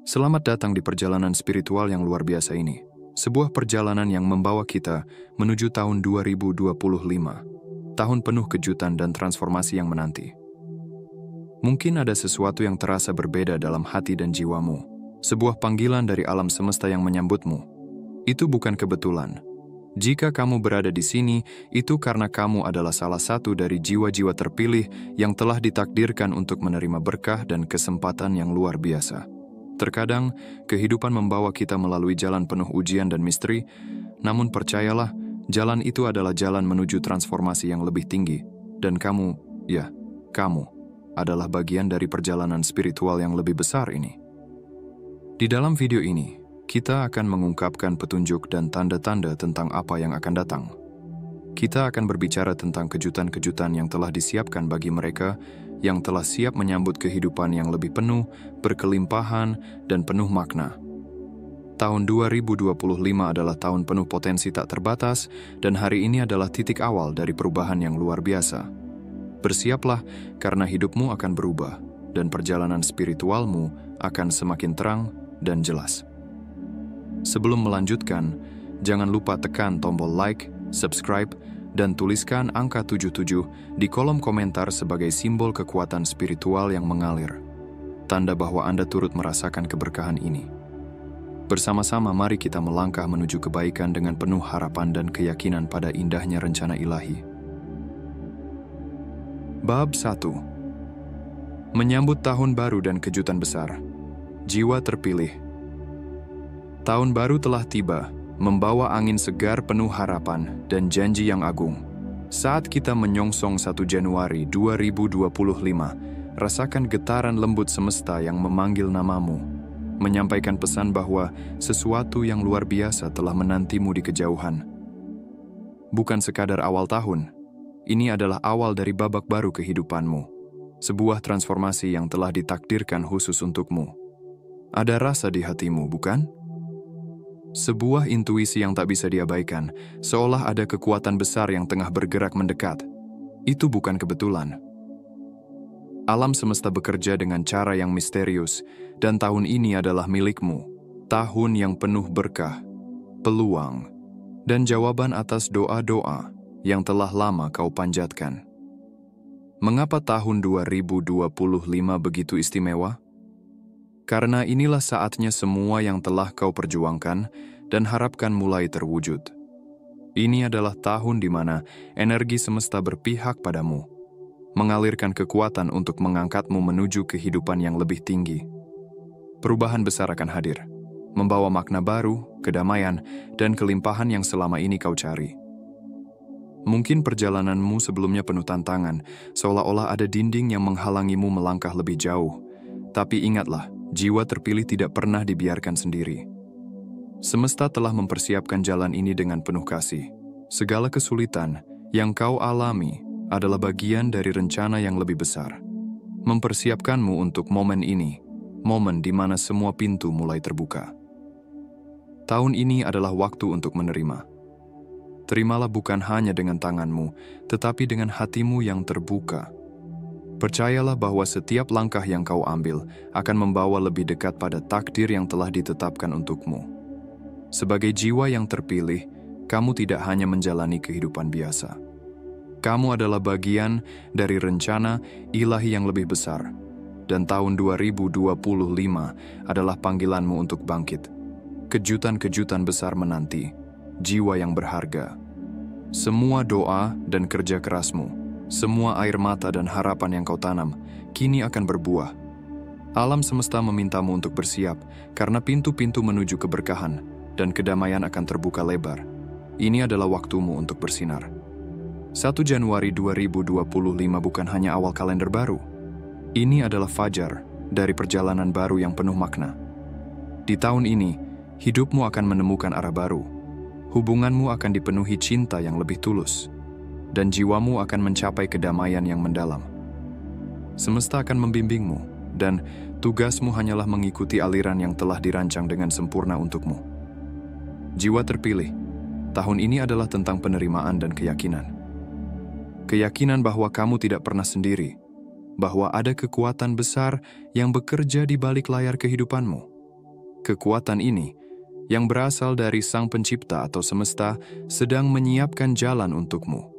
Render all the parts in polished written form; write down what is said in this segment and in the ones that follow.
Selamat datang di perjalanan spiritual yang luar biasa ini. Sebuah perjalanan yang membawa kita menuju tahun 2025. Tahun penuh kejutan dan transformasi yang menanti. Mungkin ada sesuatu yang terasa berbeda dalam hati dan jiwamu. Sebuah panggilan dari alam semesta yang menyambutmu. Itu bukan kebetulan. Jika kamu berada di sini, itu karena kamu adalah salah satu dari jiwa-jiwa terpilih yang telah ditakdirkan untuk menerima berkah dan kesempatan yang luar biasa. Terkadang, kehidupan membawa kita melalui jalan penuh ujian dan misteri, namun percayalah, jalan itu adalah jalan menuju transformasi yang lebih tinggi. Dan kamu, kamu, adalah bagian dari perjalanan spiritual yang lebih besar ini. Di dalam video ini, kita akan mengungkapkan petunjuk dan tanda-tanda tentang apa yang akan datang. Kita akan berbicara tentang kejutan-kejutan yang telah disiapkan bagi mereka yang telah siap menyambut kehidupan yang lebih penuh, berkelimpahan, dan penuh makna. Tahun 2025 adalah tahun penuh potensi tak terbatas, dan hari ini adalah titik awal dari perubahan yang luar biasa. Bersiaplah, karena hidupmu akan berubah, dan perjalanan spiritualmu akan semakin terang dan jelas. Sebelum melanjutkan, jangan lupa tekan tombol like, subscribe, dan tuliskan angka 77 di kolom komentar sebagai simbol kekuatan spiritual yang mengalir. Tanda bahwa Anda turut merasakan keberkahan ini. Bersama-sama mari kita melangkah menuju kebaikan dengan penuh harapan dan keyakinan pada indahnya rencana ilahi. Bab 1. Menyambut tahun baru dan kejutan besar. Jiwa terpilih. Tahun baru telah tiba, membawa angin segar penuh harapan dan janji yang agung. Saat kita menyongsong 1 Januari 2025, rasakan getaran lembut semesta yang memanggil namamu, menyampaikan pesan bahwa sesuatu yang luar biasa telah menantimu di kejauhan. Bukan sekadar awal tahun, ini adalah awal dari babak baru kehidupanmu, sebuah transformasi yang telah ditakdirkan khusus untukmu. Ada rasa di hatimu, bukan? Sebuah intuisi yang tak bisa diabaikan, seolah ada kekuatan besar yang tengah bergerak mendekat. Itu bukan kebetulan. Alam semesta bekerja dengan cara yang misterius, dan tahun ini adalah milikmu. Tahun yang penuh berkah, peluang, dan jawaban atas doa-doa yang telah lama kau panjatkan. Mengapa tahun 2025 begitu istimewa? Karena inilah saatnya semua yang telah kau perjuangkan dan harapkan mulai terwujud. Ini adalah tahun di mana energi semesta berpihak padamu, mengalirkan kekuatan untuk mengangkatmu menuju kehidupan yang lebih tinggi. Perubahan besar akan hadir, membawa makna baru, kedamaian, dan kelimpahan yang selama ini kau cari. Mungkin perjalananmu sebelumnya penuh tantangan, seolah-olah ada dinding yang menghalangimu melangkah lebih jauh. Tapi ingatlah, jiwa terpilih tidak pernah dibiarkan sendiri. Semesta telah mempersiapkan jalan ini dengan penuh kasih. Segala kesulitan yang kau alami adalah bagian dari rencana yang lebih besar. Mempersiapkanmu untuk momen ini, momen di mana semua pintu mulai terbuka. Tahun ini adalah waktu untuk menerima. Terimalah bukan hanya dengan tanganmu, tetapi dengan hatimu yang terbuka. Percayalah bahwa setiap langkah yang kau ambil akan membawa lebih dekat pada takdir yang telah ditetapkan untukmu. Sebagai jiwa yang terpilih, kamu tidak hanya menjalani kehidupan biasa. Kamu adalah bagian dari rencana ilahi yang lebih besar. Dan tahun 2025 adalah panggilanmu untuk bangkit. Kejutan-kejutan besar menanti, jiwa yang berharga. Semua doa dan kerja kerasmu, semua air mata dan harapan yang kau tanam, kini akan berbuah. Alam semesta memintamu untuk bersiap, karena pintu-pintu menuju keberkahan dan kedamaian akan terbuka lebar. Ini adalah waktumu untuk bersinar. 1 Januari 2025 bukan hanya awal kalender baru. Ini adalah fajar dari perjalanan baru yang penuh makna. Di tahun ini, hidupmu akan menemukan arah baru. Hubunganmu akan dipenuhi cinta yang lebih tulus. Dan jiwamu akan mencapai kedamaian yang mendalam. Semesta akan membimbingmu, dan tugasmu hanyalah mengikuti aliran yang telah dirancang dengan sempurna untukmu. Jiwa terpilih, tahun ini adalah tentang penerimaan dan keyakinan. Keyakinan bahwa kamu tidak pernah sendiri, bahwa ada kekuatan besar yang bekerja di balik layar kehidupanmu. Kekuatan ini, yang berasal dari Sang Pencipta atau semesta, sedang menyiapkan jalan untukmu.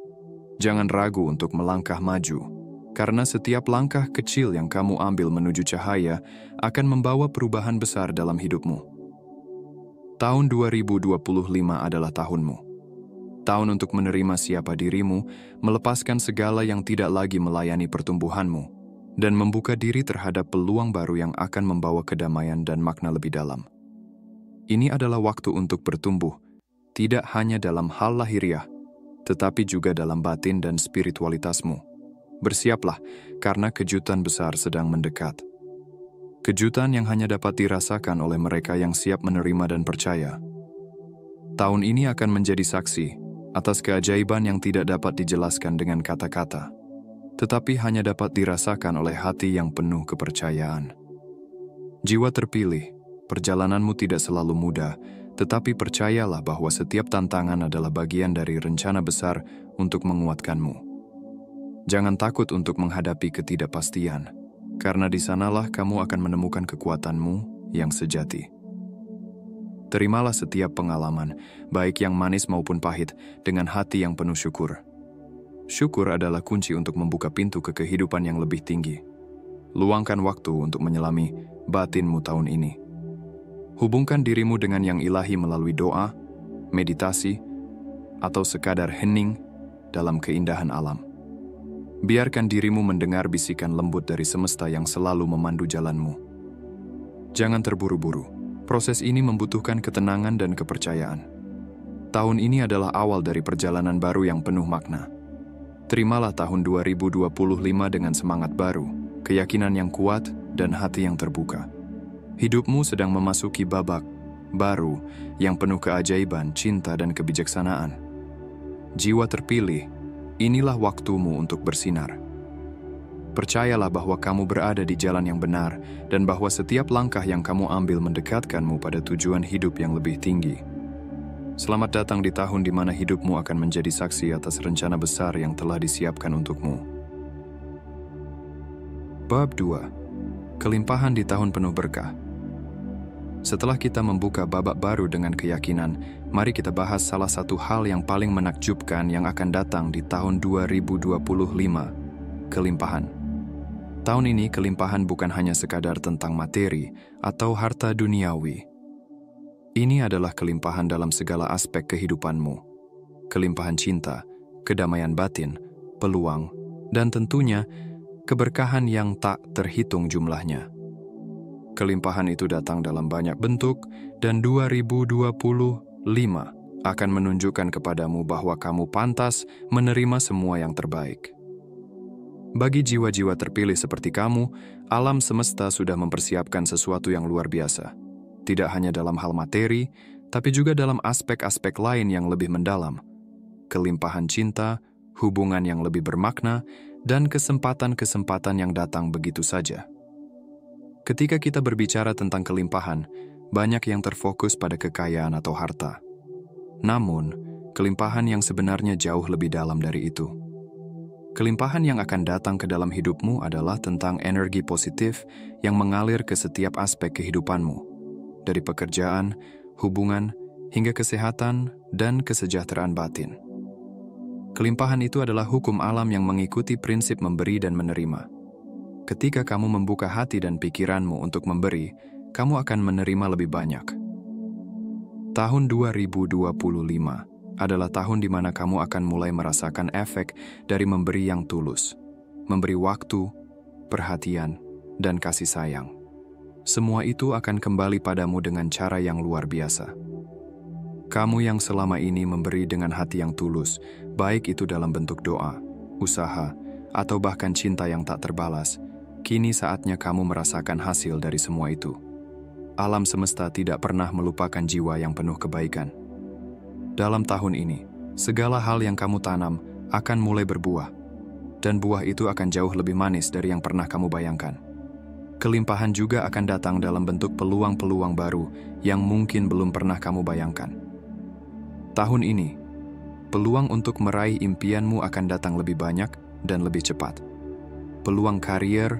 Jangan ragu untuk melangkah maju, karena setiap langkah kecil yang kamu ambil menuju cahaya akan membawa perubahan besar dalam hidupmu. Tahun 2025 adalah tahunmu. Tahun untuk menerima siapa dirimu, melepaskan segala yang tidak lagi melayani pertumbuhanmu, dan membuka diri terhadap peluang baru yang akan membawa kedamaian dan makna lebih dalam. Ini adalah waktu untuk bertumbuh, tidak hanya dalam hal lahiriah, tetapi juga dalam batin dan spiritualitasmu. Bersiaplah, karena kejutan besar sedang mendekat. Kejutan yang hanya dapat dirasakan oleh mereka yang siap menerima dan percaya. Tahun ini akan menjadi saksi atas keajaiban yang tidak dapat dijelaskan dengan kata-kata, tetapi hanya dapat dirasakan oleh hati yang penuh kepercayaan. Jiwa terpilih, perjalananmu tidak selalu mudah, tetapi percayalah bahwa setiap tantangan adalah bagian dari rencana besar untuk menguatkanmu. Jangan takut untuk menghadapi ketidakpastian, karena di sanalah kamu akan menemukan kekuatanmu yang sejati. Terimalah setiap pengalaman, baik yang manis maupun pahit, dengan hati yang penuh syukur. Syukur adalah kunci untuk membuka pintu ke kehidupan yang lebih tinggi. Luangkan waktu untuk menyelami batinmu tahun ini. Hubungkan dirimu dengan yang ilahi melalui doa, meditasi, atau sekadar hening dalam keindahan alam. Biarkan dirimu mendengar bisikan lembut dari semesta yang selalu memandu jalanmu. Jangan terburu-buru. Proses ini membutuhkan ketenangan dan kepercayaan. Tahun ini adalah awal dari perjalanan baru yang penuh makna. Terimalah tahun 2025 dengan semangat baru, keyakinan yang kuat, dan hati yang terbuka. Hidupmu sedang memasuki babak baru yang penuh keajaiban, cinta, dan kebijaksanaan. Jiwa terpilih, inilah waktumu untuk bersinar. Percayalah bahwa kamu berada di jalan yang benar dan bahwa setiap langkah yang kamu ambil mendekatkanmu pada tujuan hidup yang lebih tinggi. Selamat datang di tahun di mana hidupmu akan menjadi saksi atas rencana besar yang telah disiapkan untukmu. Bab 2. Kelimpahan di tahun penuh berkah. Setelah kita membuka babak baru dengan keyakinan, mari kita bahas salah satu hal yang paling menakjubkan yang akan datang di tahun 2025, kelimpahan. Tahun ini kelimpahan bukan hanya sekadar tentang materi atau harta duniawi. Ini adalah kelimpahan dalam segala aspek kehidupanmu. Kelimpahan cinta, kedamaian batin, peluang, dan tentunya keberkahan yang tak terhitung jumlahnya. Kelimpahan itu datang dalam banyak bentuk dan 2025 akan menunjukkan kepadamu bahwa kamu pantas menerima semua yang terbaik. Bagi jiwa-jiwa terpilih seperti kamu, alam semesta sudah mempersiapkan sesuatu yang luar biasa. Tidak hanya dalam hal materi, tapi juga dalam aspek-aspek lain yang lebih mendalam. Kelimpahan cinta, hubungan yang lebih bermakna, dan kesempatan-kesempatan yang datang begitu saja. Ketika kita berbicara tentang kelimpahan, banyak yang terfokus pada kekayaan atau harta. Namun, kelimpahan yang sebenarnya jauh lebih dalam dari itu. Kelimpahan yang akan datang ke dalam hidupmu adalah tentang energi positif yang mengalir ke setiap aspek kehidupanmu. Dari pekerjaan, hubungan, hingga kesehatan dan kesejahteraan batin. Kelimpahan itu adalah hukum alam yang mengikuti prinsip memberi dan menerima. Ketika kamu membuka hati dan pikiranmu untuk memberi, kamu akan menerima lebih banyak. Tahun 2025 adalah tahun di mana kamu akan mulai merasakan efek dari memberi yang tulus, memberi waktu, perhatian, dan kasih sayang. Semua itu akan kembali padamu dengan cara yang luar biasa. Kamu yang selama ini memberi dengan hati yang tulus, baik itu dalam bentuk doa, usaha, atau bahkan cinta yang tak terbalas, kini saatnya kamu merasakan hasil dari semua itu. Alam semesta tidak pernah melupakan jiwa yang penuh kebaikan. Dalam tahun ini, segala hal yang kamu tanam akan mulai berbuah, dan buah itu akan jauh lebih manis dari yang pernah kamu bayangkan. Kelimpahan juga akan datang dalam bentuk peluang-peluang baru yang mungkin belum pernah kamu bayangkan. Tahun ini, peluang untuk meraih impianmu akan datang lebih banyak dan lebih cepat. Peluang karier,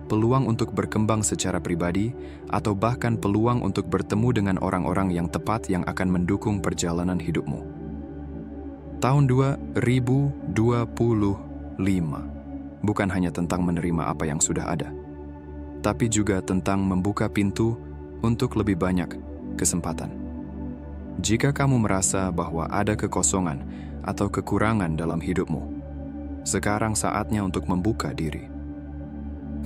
peluang untuk berkembang secara pribadi, atau bahkan peluang untuk bertemu dengan orang-orang yang tepat yang akan mendukung perjalanan hidupmu. Tahun 2025 bukan hanya tentang menerima apa yang sudah ada, tapi juga tentang membuka pintu untuk lebih banyak kesempatan. Jika kamu merasa bahwa ada kekosongan atau kekurangan dalam hidupmu, sekarang saatnya untuk membuka diri.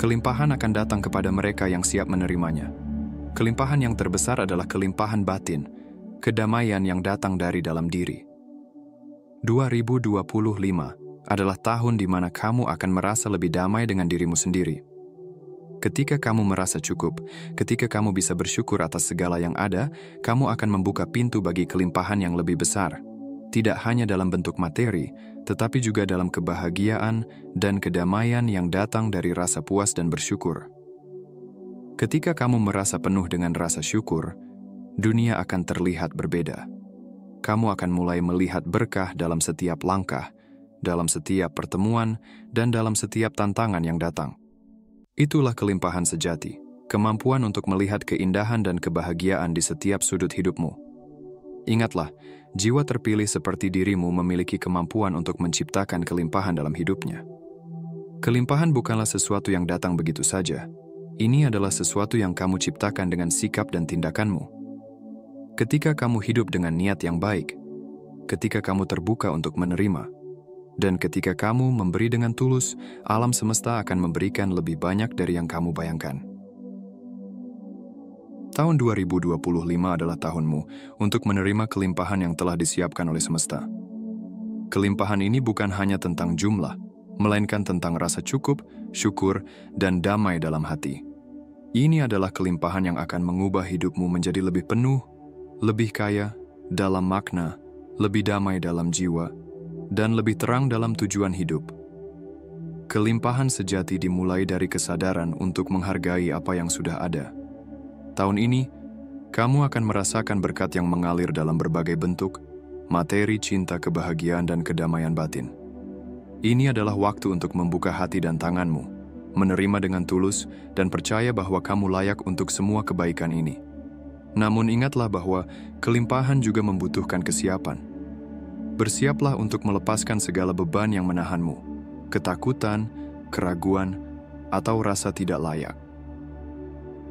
Kelimpahan akan datang kepada mereka yang siap menerimanya. Kelimpahan yang terbesar adalah kelimpahan batin, kedamaian yang datang dari dalam diri. 2025 adalah tahun di mana kamu akan merasa lebih damai dengan dirimu sendiri. Ketika kamu merasa cukup, ketika kamu bisa bersyukur atas segala yang ada, kamu akan membuka pintu bagi kelimpahan yang lebih besar. Tidak hanya dalam bentuk materi, tetapi juga dalam kebahagiaan dan kedamaian yang datang dari rasa puas dan bersyukur. Ketika kamu merasa penuh dengan rasa syukur, dunia akan terlihat berbeda. Kamu akan mulai melihat berkah dalam setiap langkah, dalam setiap pertemuan, dan dalam setiap tantangan yang datang. Itulah kelimpahan sejati, kemampuan untuk melihat keindahan dan kebahagiaan di setiap sudut hidupmu. Ingatlah, jiwa terpilih seperti dirimu memiliki kemampuan untuk menciptakan kelimpahan dalam hidupnya. Kelimpahan bukanlah sesuatu yang datang begitu saja. Ini adalah sesuatu yang kamu ciptakan dengan sikap dan tindakanmu. Ketika kamu hidup dengan niat yang baik, ketika kamu terbuka untuk menerima, dan ketika kamu memberi dengan tulus, alam semesta akan memberikan lebih banyak dari yang kamu bayangkan. Tahun 2025 adalah tahunmu untuk menerima kelimpahan yang telah disiapkan oleh semesta. Kelimpahan ini bukan hanya tentang jumlah, melainkan tentang rasa cukup, syukur, dan damai dalam hati. Ini adalah kelimpahan yang akan mengubah hidupmu menjadi lebih penuh, lebih kaya dalam makna, lebih damai dalam jiwa, dan lebih terang dalam tujuan hidup. Kelimpahan sejati dimulai dari kesadaran untuk menghargai apa yang sudah ada. Tahun ini, kamu akan merasakan berkat yang mengalir dalam berbagai bentuk, materi, cinta, kebahagiaan, dan kedamaian batin. Ini adalah waktu untuk membuka hati dan tanganmu, menerima dengan tulus, dan percaya bahwa kamu layak untuk semua kebaikan ini. Namun ingatlah bahwa kelimpahan juga membutuhkan kesiapan. Bersiaplah untuk melepaskan segala beban yang menahanmu, ketakutan, keraguan, atau rasa tidak layak.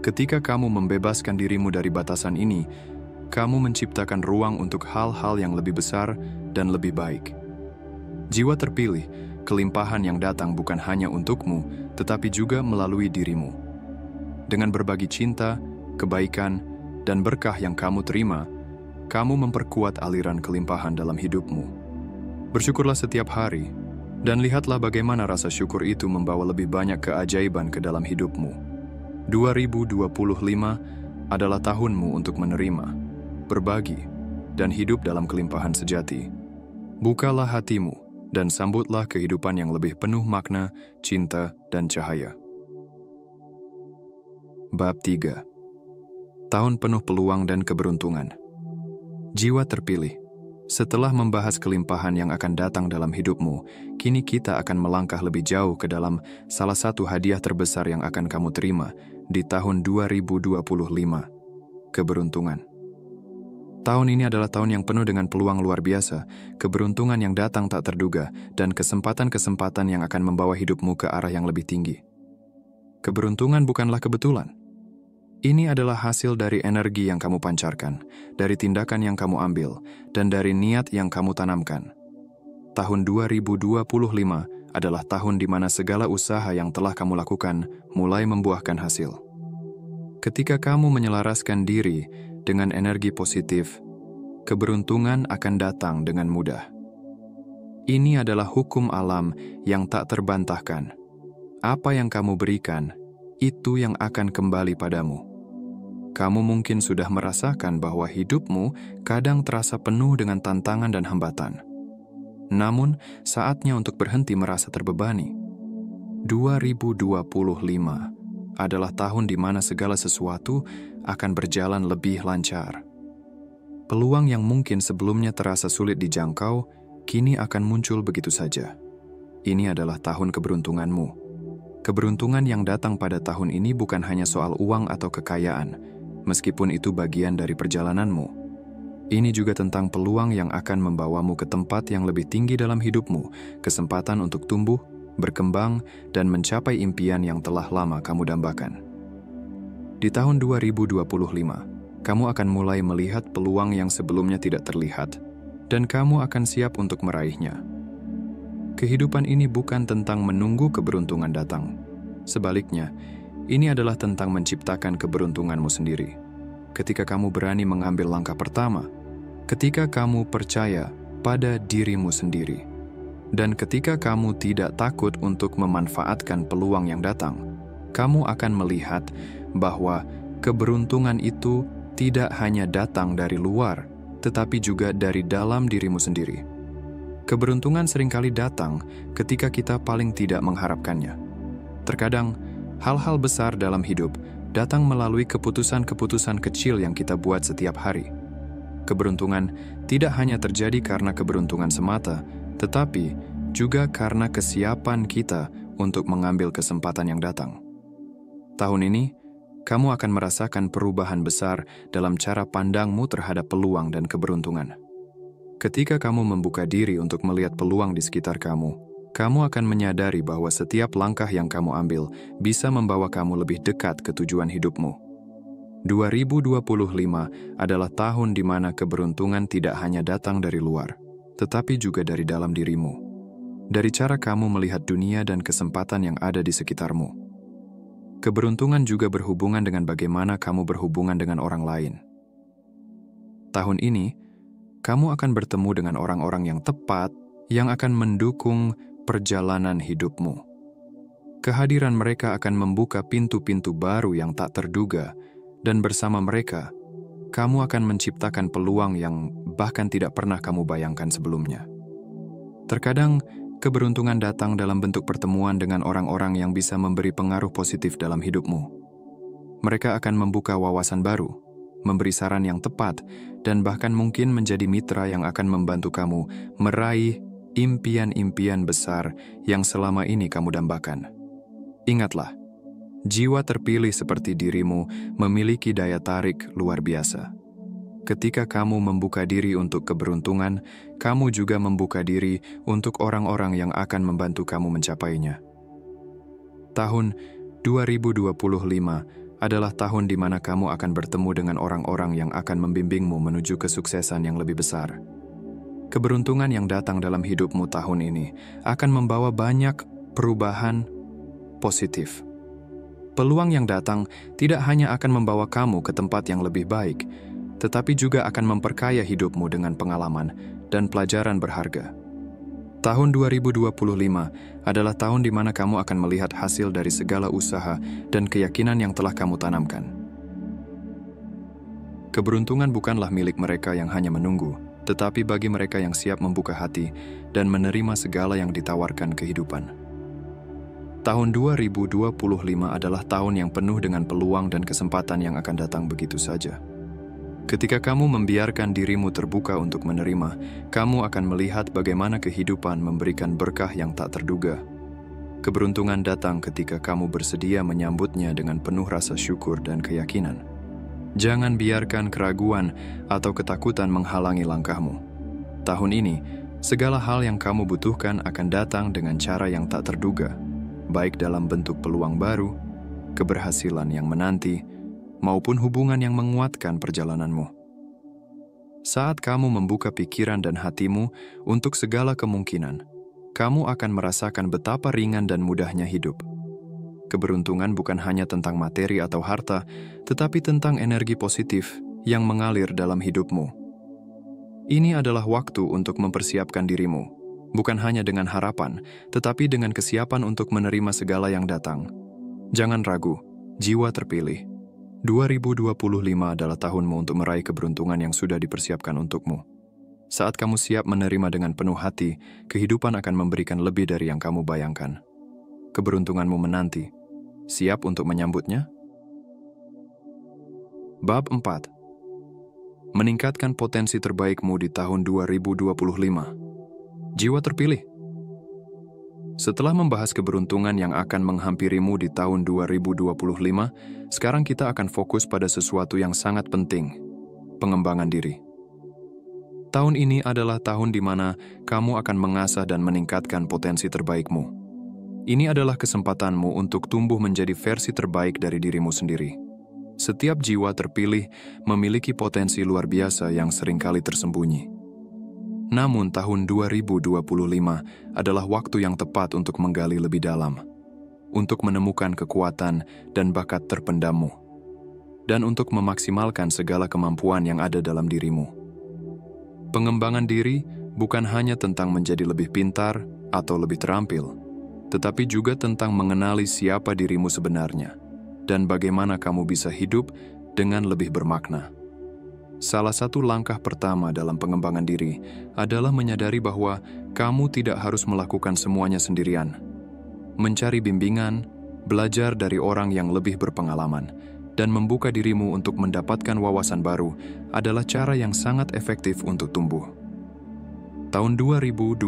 Ketika kamu membebaskan dirimu dari batasan ini, kamu menciptakan ruang untuk hal-hal yang lebih besar dan lebih baik. Jiwa terpilih, kelimpahan yang datang bukan hanya untukmu, tetapi juga melalui dirimu. Dengan berbagi cinta, kebaikan, dan berkah yang kamu terima, kamu memperkuat aliran kelimpahan dalam hidupmu. Bersyukurlah setiap hari, dan lihatlah bagaimana rasa syukur itu membawa lebih banyak keajaiban ke dalam hidupmu. 2025 adalah tahunmu untuk menerima, berbagi, dan hidup dalam kelimpahan sejati. Bukalah hatimu, dan sambutlah kehidupan yang lebih penuh makna, cinta, dan cahaya. Bab 3. Tahun penuh peluang dan keberuntungan. Jiwa terpilih. Setelah membahas kelimpahan yang akan datang dalam hidupmu, kini kita akan melangkah lebih jauh ke dalam salah satu hadiah terbesar yang akan kamu terima di tahun 2025, keberuntungan. Tahun ini adalah tahun yang penuh dengan peluang luar biasa, keberuntungan yang datang tak terduga, dan kesempatan-kesempatan yang akan membawa hidupmu ke arah yang lebih tinggi. Keberuntungan bukanlah kebetulan. Ini adalah hasil dari energi yang kamu pancarkan, dari tindakan yang kamu ambil, dan dari niat yang kamu tanamkan. Tahun 2025 adalah tahun di mana segala usaha yang telah kamu lakukan mulai membuahkan hasil. Ketika kamu menyelaraskan diri dengan energi positif, keberuntungan akan datang dengan mudah. Ini adalah hukum alam yang tak terbantahkan. Apa yang kamu berikan, itu yang akan kembali padamu. Kamu mungkin sudah merasakan bahwa hidupmu kadang terasa penuh dengan tantangan dan hambatan. Namun, saatnya untuk berhenti merasa terbebani. 2025 adalah tahun di mana segala sesuatu akan berjalan lebih lancar. Peluang yang mungkin sebelumnya terasa sulit dijangkau, kini akan muncul begitu saja. Ini adalah tahun keberuntunganmu. Keberuntungan yang datang pada tahun ini bukan hanya soal uang atau kekayaan, meskipun itu bagian dari perjalananmu. Ini juga tentang peluang yang akan membawamu ke tempat yang lebih tinggi dalam hidupmu, kesempatan untuk tumbuh, berkembang, dan mencapai impian yang telah lama kamu dambakan. Di tahun 2025, kamu akan mulai melihat peluang yang sebelumnya tidak terlihat, dan kamu akan siap untuk meraihnya. Kehidupan ini bukan tentang menunggu keberuntungan datang. Sebaliknya, ini adalah tentang menciptakan keberuntunganmu sendiri. Ketika kamu berani mengambil langkah pertama, ketika kamu percaya pada dirimu sendiri, dan ketika kamu tidak takut untuk memanfaatkan peluang yang datang, kamu akan melihat bahwa keberuntungan itu tidak hanya datang dari luar, tetapi juga dari dalam dirimu sendiri. Keberuntungan seringkali datang ketika kita paling tidak mengharapkannya. Terkadang, hal-hal besar dalam hidup datang melalui keputusan-keputusan kecil yang kita buat setiap hari. Keberuntungan tidak hanya terjadi karena keberuntungan semata, tetapi juga karena kesiapan kita untuk mengambil kesempatan yang datang. Tahun ini, kamu akan merasakan perubahan besar dalam cara pandangmu terhadap peluang dan keberuntungan. Ketika kamu membuka diri untuk melihat peluang di sekitar kamu akan menyadari bahwa setiap langkah yang kamu ambil bisa membawa kamu lebih dekat ke tujuan hidupmu. 2025 adalah tahun di mana keberuntungan tidak hanya datang dari luar, tetapi juga dari dalam dirimu. Dari cara kamu melihat dunia dan kesempatan yang ada di sekitarmu. Keberuntungan juga berhubungan dengan bagaimana kamu berhubungan dengan orang lain. Tahun ini, kamu akan bertemu dengan orang-orang yang tepat yang akan mendukung perjalanan hidupmu. Kehadiran mereka akan membuka pintu-pintu baru yang tak terduga, dan bersama mereka, kamu akan menciptakan peluang yang bahkan tidak pernah kamu bayangkan sebelumnya. Terkadang, keberuntungan datang dalam bentuk pertemuan dengan orang-orang yang bisa memberi pengaruh positif dalam hidupmu. Mereka akan membuka wawasan baru, memberi saran yang tepat, dan bahkan mungkin menjadi mitra yang akan membantu kamu meraih impian-impian besar yang selama ini kamu dambakan. Ingatlah, jiwa terpilih seperti dirimu memiliki daya tarik luar biasa. Ketika kamu membuka diri untuk keberuntungan, kamu juga membuka diri untuk orang-orang yang akan membantu kamu mencapainya. Tahun 2025 adalah tahun di mana kamu akan bertemu dengan orang-orang yang akan membimbingmu menuju kesuksesan yang lebih besar. Keberuntungan yang datang dalam hidupmu tahun ini akan membawa banyak perubahan positif. Peluang yang datang tidak hanya akan membawa kamu ke tempat yang lebih baik, tetapi juga akan memperkaya hidupmu dengan pengalaman dan pelajaran berharga. Tahun 2025 adalah tahun di mana kamu akan melihat hasil dari segala usaha dan keyakinan yang telah kamu tanamkan. Keberuntungan bukanlah milik mereka yang hanya menunggu, tetapi bagi mereka yang siap membuka hati dan menerima segala yang ditawarkan kehidupan. Tahun 2025 adalah tahun yang penuh dengan peluang dan kesempatan yang akan datang begitu saja. Ketika kamu membiarkan dirimu terbuka untuk menerima, kamu akan melihat bagaimana kehidupan memberikan berkah yang tak terduga. Keberuntungan datang ketika kamu bersedia menyambutnya dengan penuh rasa syukur dan keyakinan. Jangan biarkan keraguan atau ketakutan menghalangi langkahmu. Tahun ini, segala hal yang kamu butuhkan akan datang dengan cara yang tak terduga, baik dalam bentuk peluang baru, keberhasilan yang menanti, maupun hubungan yang menguatkan perjalananmu. Saat kamu membuka pikiran dan hatimu untuk segala kemungkinan, kamu akan merasakan betapa ringan dan mudahnya hidup. Keberuntungan bukan hanya tentang materi atau harta, tetapi tentang energi positif yang mengalir dalam hidupmu. Ini adalah waktu untuk mempersiapkan dirimu, bukan hanya dengan harapan, tetapi dengan kesiapan untuk menerima segala yang datang. Jangan ragu, jiwa terpilih. 2025 adalah tahunmu untuk meraih keberuntungan yang sudah dipersiapkan untukmu. Saat kamu siap menerima dengan penuh hati, kehidupan akan memberikan lebih dari yang kamu bayangkan. Keberuntunganmu menanti. Siap untuk menyambutnya? Bab 4. Meningkatkan potensi terbaikmu di tahun 2025. Jiwa terpilih. Setelah membahas keberuntungan yang akan menghampirimu di tahun 2025, sekarang kita akan fokus pada sesuatu yang sangat penting, pengembangan diri. Tahun ini adalah tahun di mana kamu akan mengasah dan meningkatkan potensi terbaikmu. Ini adalah kesempatanmu untuk tumbuh menjadi versi terbaik dari dirimu sendiri. Setiap jiwa terpilih memiliki potensi luar biasa yang seringkali tersembunyi. Namun tahun 2025 adalah waktu yang tepat untuk menggali lebih dalam, untuk menemukan kekuatan dan bakat terpendammu, dan untuk memaksimalkan segala kemampuan yang ada dalam dirimu. Pengembangan diri bukan hanya tentang menjadi lebih pintar atau lebih terampil, tetapi juga tentang mengenali siapa dirimu sebenarnya dan bagaimana kamu bisa hidup dengan lebih bermakna. Salah satu langkah pertama dalam pengembangan diri adalah menyadari bahwa kamu tidak harus melakukan semuanya sendirian. Mencari bimbingan, belajar dari orang yang lebih berpengalaman, dan membuka dirimu untuk mendapatkan wawasan baru adalah cara yang sangat efektif untuk tumbuh. Tahun 2025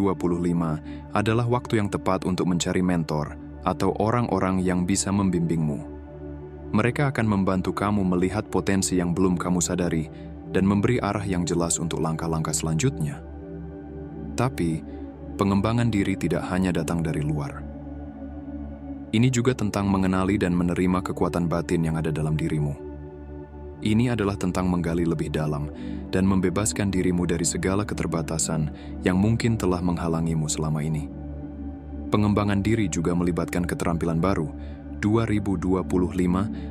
adalah waktu yang tepat untuk mencari mentor atau orang-orang yang bisa membimbingmu. Mereka akan membantu kamu melihat potensi yang belum kamu sadari dan memberi arah yang jelas untuk langkah-langkah selanjutnya. Tapi, pengembangan diri tidak hanya datang dari luar. Ini juga tentang mengenali dan menerima kekuatan batin yang ada dalam dirimu. Ini adalah tentang menggali lebih dalam dan membebaskan dirimu dari segala keterbatasan yang mungkin telah menghalangimu selama ini. Pengembangan diri juga melibatkan keterampilan baru. 2025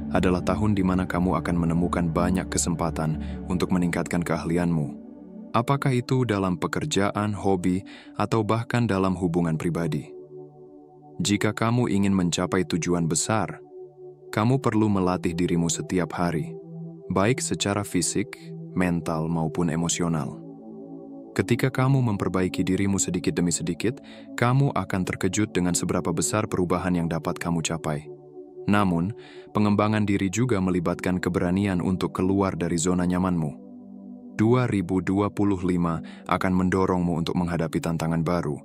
adalah tahun di mana kamu akan menemukan banyak kesempatan untuk meningkatkan keahlianmu. Apakah itu dalam pekerjaan, hobi, atau bahkan dalam hubungan pribadi? Jika kamu ingin mencapai tujuan besar, kamu perlu melatih dirimu setiap hari, baik secara fisik, mental, maupun emosional. Ketika kamu memperbaiki dirimu sedikit demi sedikit, kamu akan terkejut dengan seberapa besar perubahan yang dapat kamu capai. Namun, pengembangan diri juga melibatkan keberanian untuk keluar dari zona nyamanmu. 2025 akan mendorongmu untuk menghadapi tantangan baru,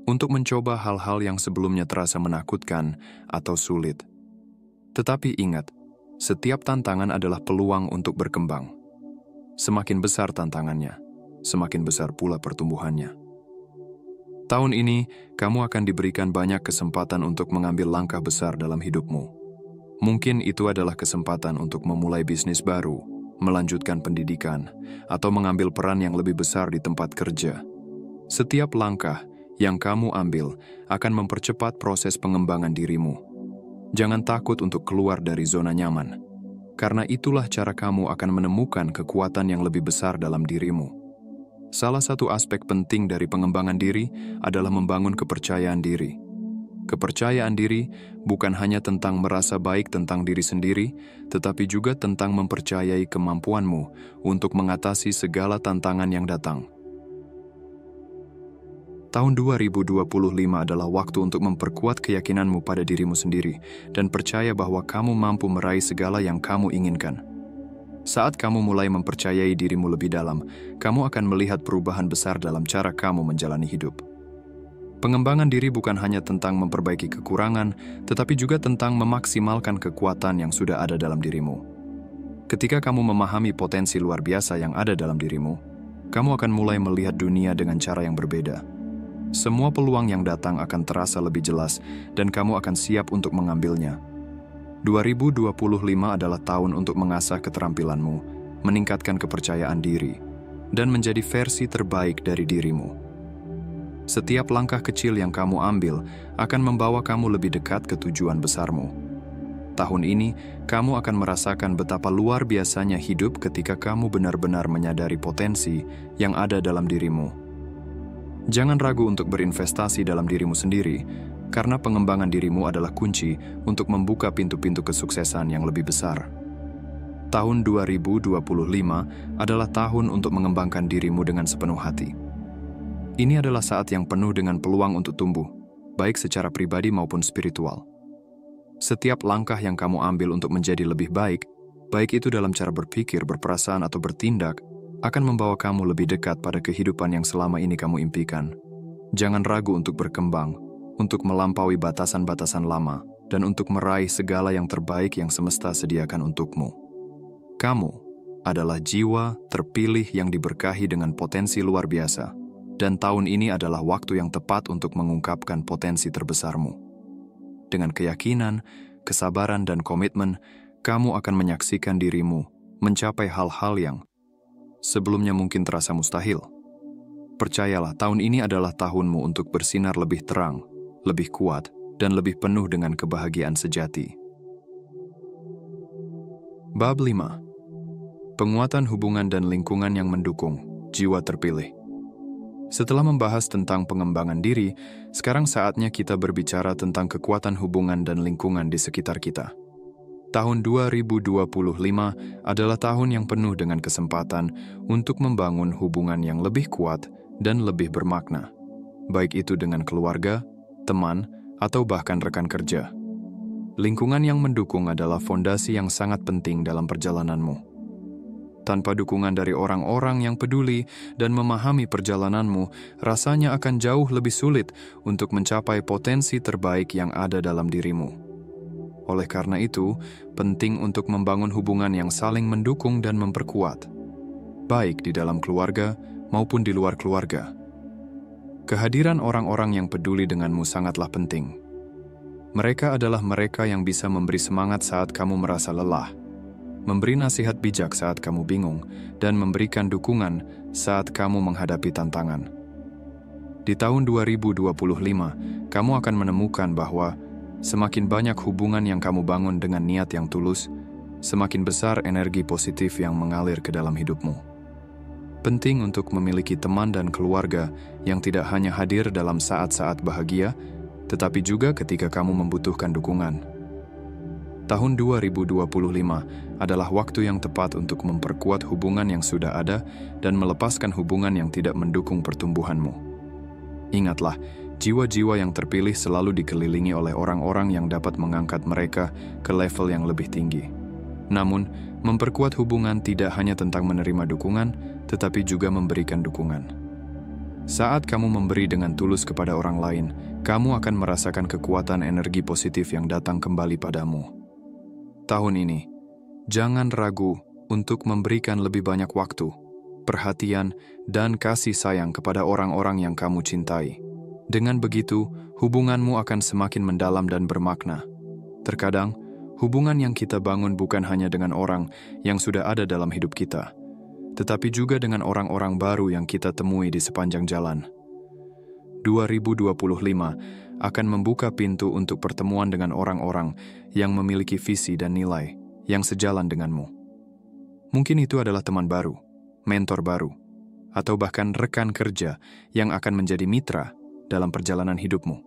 untuk mencoba hal-hal yang sebelumnya terasa menakutkan atau sulit. Tetapi ingat, setiap tantangan adalah peluang untuk berkembang. Semakin besar tantangannya, semakin besar pula pertumbuhannya. Tahun ini, kamu akan diberikan banyak kesempatan untuk mengambil langkah besar dalam hidupmu. Mungkin itu adalah kesempatan untuk memulai bisnis baru, melanjutkan pendidikan, atau mengambil peran yang lebih besar di tempat kerja. Setiap langkah yang kamu ambil akan mempercepat proses pengembangan dirimu. Jangan takut untuk keluar dari zona nyaman, karena itulah cara kamu akan menemukan kekuatan yang lebih besar dalam dirimu. Salah satu aspek penting dari pengembangan diri adalah membangun kepercayaan diri. Kepercayaan diri bukan hanya tentang merasa baik tentang diri sendiri, tetapi juga tentang mempercayai kemampuanmu untuk mengatasi segala tantangan yang datang. Tahun 2025 adalah waktu untuk memperkuat keyakinanmu pada dirimu sendiri dan percaya bahwa kamu mampu meraih segala yang kamu inginkan. Saat kamu mulai mempercayai dirimu lebih dalam, kamu akan melihat perubahan besar dalam cara kamu menjalani hidup. Pengembangan diri bukan hanya tentang memperbaiki kekurangan, tetapi juga tentang memaksimalkan kekuatan yang sudah ada dalam dirimu. Ketika kamu memahami potensi luar biasa yang ada dalam dirimu, kamu akan mulai melihat dunia dengan cara yang berbeda. Semua peluang yang datang akan terasa lebih jelas, dan kamu akan siap untuk mengambilnya. 2025 adalah tahun untuk mengasah keterampilanmu, meningkatkan kepercayaan diri, dan menjadi versi terbaik dari dirimu. Setiap langkah kecil yang kamu ambil akan membawa kamu lebih dekat ke tujuan besarmu. Tahun ini, kamu akan merasakan betapa luar biasanya hidup ketika kamu benar-benar menyadari potensi yang ada dalam dirimu. Jangan ragu untuk berinvestasi dalam dirimu sendiri, karena pengembangan dirimu adalah kunci untuk membuka pintu-pintu kesuksesan yang lebih besar. Tahun 2025 adalah tahun untuk mengembangkan dirimu dengan sepenuh hati. Ini adalah saat yang penuh dengan peluang untuk tumbuh, baik secara pribadi maupun spiritual. Setiap langkah yang kamu ambil untuk menjadi lebih baik itu dalam cara berpikir, berperasaan, atau bertindak, akan membawa kamu lebih dekat pada kehidupan yang selama ini kamu impikan. Jangan ragu untuk berkembang, untuk melampaui batasan-batasan lama, dan untuk meraih segala yang terbaik yang semesta sediakan untukmu. Kamu adalah jiwa terpilih yang diberkahi dengan potensi luar biasa, dan tahun ini adalah waktu yang tepat untuk mengungkapkan potensi terbesarmu. Dengan keyakinan, kesabaran, dan komitmen, kamu akan menyaksikan dirimu mencapai hal-hal yang sebelumnya mungkin terasa mustahil. Percayalah, tahun ini adalah tahunmu untuk bersinar lebih terang, lebih kuat, dan lebih penuh dengan kebahagiaan sejati. Bab 5. Penguatan hubungan dan lingkungan yang mendukung jiwa terpilih. Setelah membahas tentang pengembangan diri, sekarang saatnya kita berbicara tentang kekuatan hubungan dan lingkungan di sekitar kita. Tahun 2025 adalah tahun yang penuh dengan kesempatan untuk membangun hubungan yang lebih kuat dan lebih bermakna, baik itu dengan keluarga, teman, atau bahkan rekan kerja. Lingkungan yang mendukung adalah fondasi yang sangat penting dalam perjalananmu. Tanpa dukungan dari orang-orang yang peduli dan memahami perjalananmu, rasanya akan jauh lebih sulit untuk mencapai potensi terbaik yang ada dalam dirimu. Oleh karena itu, penting untuk membangun hubungan yang saling mendukung dan memperkuat, baik di dalam keluarga maupun di luar keluarga. Kehadiran orang-orang yang peduli denganmu sangatlah penting. Mereka adalah mereka yang bisa memberi semangat saat kamu merasa lelah, memberi nasihat bijak saat kamu bingung, dan memberikan dukungan saat kamu menghadapi tantangan. Di tahun 2025, kamu akan menemukan bahwa semakin banyak hubungan yang kamu bangun dengan niat yang tulus, semakin besar energi positif yang mengalir ke dalam hidupmu. Penting untuk memiliki teman dan keluarga yang tidak hanya hadir dalam saat-saat bahagia, tetapi juga ketika kamu membutuhkan dukungan. Tahun 2025 adalah waktu yang tepat untuk memperkuat hubungan yang sudah ada dan melepaskan hubungan yang tidak mendukung pertumbuhanmu. Ingatlah, jiwa-jiwa yang terpilih selalu dikelilingi oleh orang-orang yang dapat mengangkat mereka ke level yang lebih tinggi. Namun, memperkuat hubungan tidak hanya tentang menerima dukungan, tetapi juga memberikan dukungan. Saat kamu memberi dengan tulus kepada orang lain, kamu akan merasakan kekuatan energi positif yang datang kembali padamu. Tahun ini, jangan ragu untuk memberikan lebih banyak waktu, perhatian, dan kasih sayang kepada orang-orang yang kamu cintai. Dengan begitu, hubunganmu akan semakin mendalam dan bermakna. Terkadang, hubungan yang kita bangun bukan hanya dengan orang yang sudah ada dalam hidup kita, tetapi juga dengan orang-orang baru yang kita temui di sepanjang jalan. 2025 akan membuka pintu untuk pertemuan dengan orang-orang yang memiliki visi dan nilai yang sejalan denganmu. Mungkin itu adalah teman baru, mentor baru, atau bahkan rekan kerja yang akan menjadi mitra dalam perjalanan hidupmu.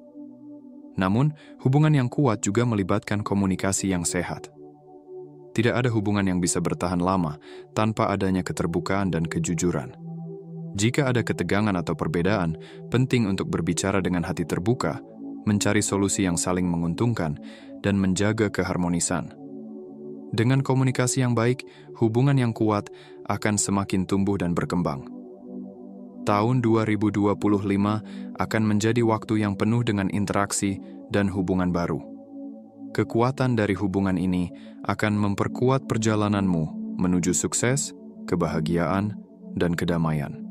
Namun, hubungan yang kuat juga melibatkan komunikasi yang sehat. Tidak ada hubungan yang bisa bertahan lama tanpa adanya keterbukaan dan kejujuran. Jika ada ketegangan atau perbedaan, penting untuk berbicara dengan hati terbuka, mencari solusi yang saling menguntungkan, dan menjaga keharmonisan. Dengan komunikasi yang baik, hubungan yang kuat akan semakin tumbuh dan berkembang. Tahun 2025 akan menjadi waktu yang penuh dengan interaksi dan hubungan baru. Kekuatan dari hubungan ini akan memperkuat perjalananmu menuju sukses, kebahagiaan, dan kedamaian.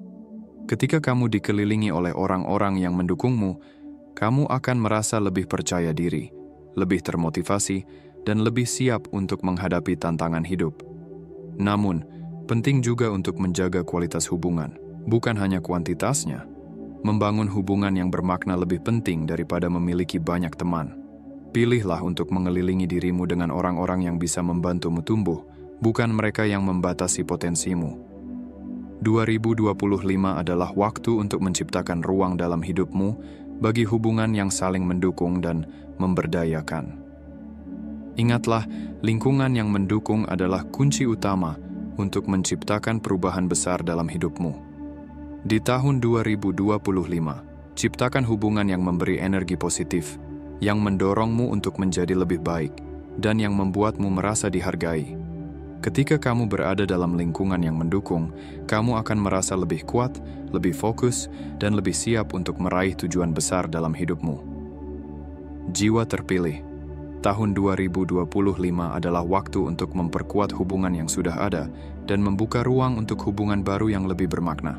Ketika kamu dikelilingi oleh orang-orang yang mendukungmu, kamu akan merasa lebih percaya diri, lebih termotivasi, dan lebih siap untuk menghadapi tantangan hidup. Namun, penting juga untuk menjaga kualitas hubungan, bukan hanya kuantitasnya. Membangun hubungan yang bermakna lebih penting daripada memiliki banyak teman. Pilihlah untuk mengelilingi dirimu dengan orang-orang yang bisa membantumu tumbuh, bukan mereka yang membatasi potensimu. 2025 adalah waktu untuk menciptakan ruang dalam hidupmu bagi hubungan yang saling mendukung dan memberdayakan. Ingatlah, lingkungan yang mendukung adalah kunci utama untuk menciptakan perubahan besar dalam hidupmu. Di tahun 2025, ciptakan hubungan yang memberi energi positif, yang mendorongmu untuk menjadi lebih baik, dan yang membuatmu merasa dihargai. Ketika kamu berada dalam lingkungan yang mendukung, kamu akan merasa lebih kuat, lebih fokus, dan lebih siap untuk meraih tujuan besar dalam hidupmu. Jiwa terpilih. Tahun 2025 adalah waktu untuk memperkuat hubungan yang sudah ada dan membuka ruang untuk hubungan baru yang lebih bermakna.